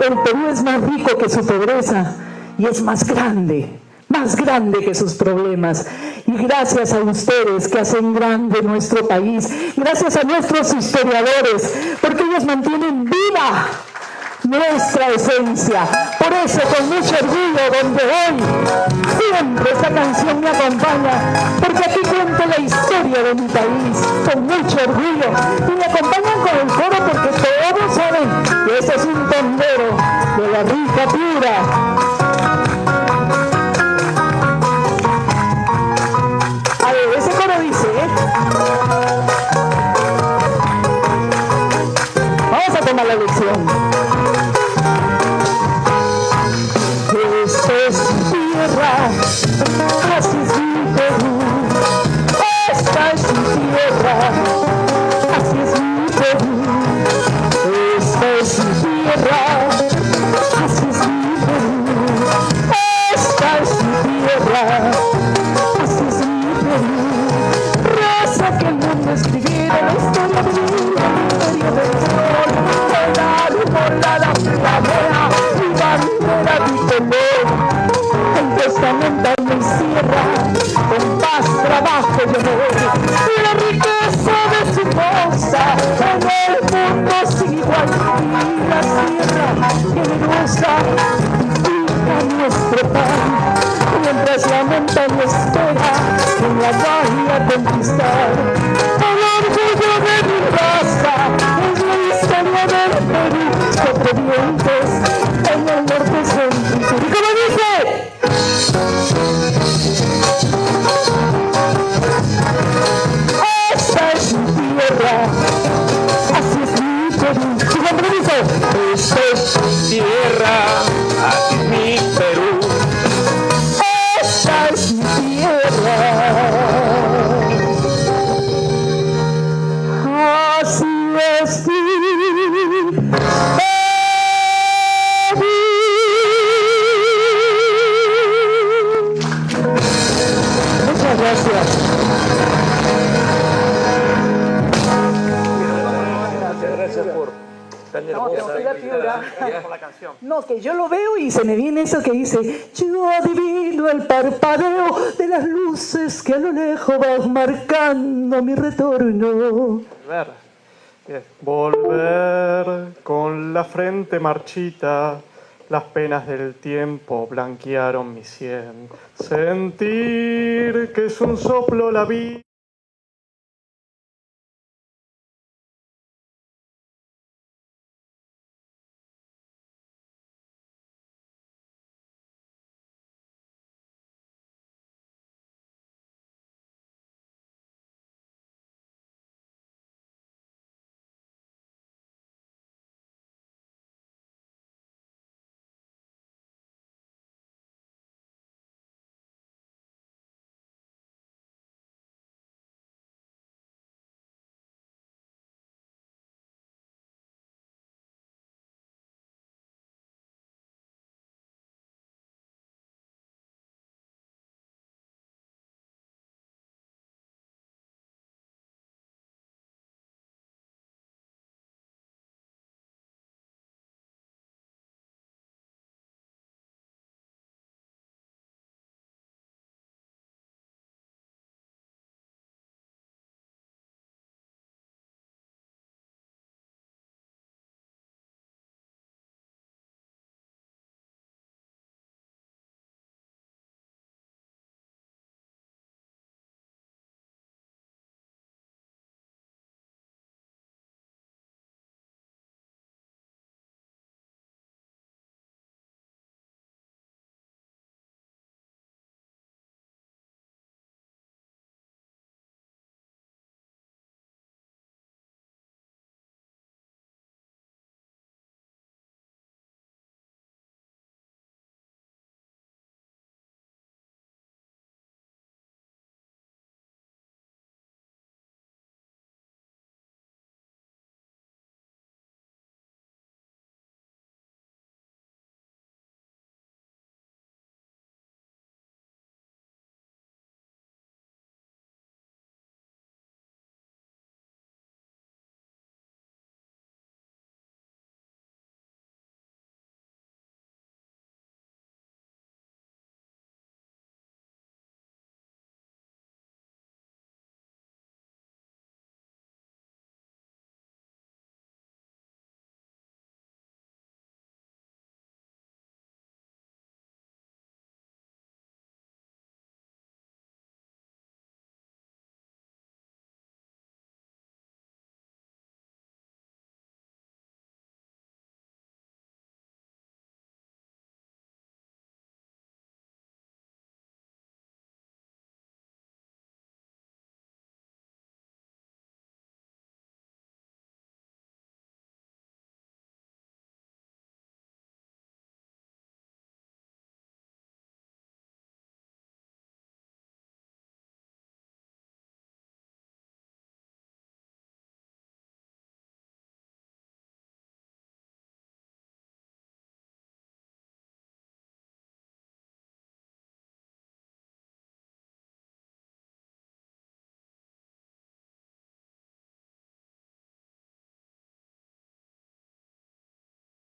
El Perú es más rico que su pobreza y es más grande que sus problemas. Y gracias a ustedes que hacen grande nuestro país, gracias a nuestros historiadores, porque ellos mantienen viva nuestra esencia. Por eso, con mucho orgullo, donde hoy siempre esta canción me acompaña, porque aquí cuento la historia de mi país, con mucho orgullo. Y me acompañan con el coro porque todos saben que este es un tondero de la rica pura. A ver, ese coro dice, vamos a tomar la lección. Esta es mi tierra, así es mi Perú. Esta es mi tierra, así es mi Perú. Esta es mi tierra, así es mi Perú. Esta es mi tierra, así es mi Perú. Raza que el mundo escribiera la historia de mi imperio del sol. Por la plamea, mi bandera tricolor. El testamento me cierra, con paz, trabajo y amor. Y la riqueza de su cosa en el mundo sin igual. Y la sierra generosa pica nuestro pan, mientras la montaña espera en la bahía conquistar. El orgullo de mi raza es la historia del Perú, cuatro vientos en el norte, centro y sur. ¿Y cómo dice? Esta es mi tierra, así es mi Perú. ¿Y cómo dice? Esta es mi tierra, así es mi Perú. Esta es mi tierra, así es mi Perú. Muchas gracias. Gracias por tan hermosa. Por la canción. No, que yo lo veo y se me viene eso que dice: yo adivino el parpadeo de las luces que a lo lejos van marcando mi retorno. Volver con la frente marchita, las penas del tiempo blanquearon mi sien. Sentir que es un soplo la vida.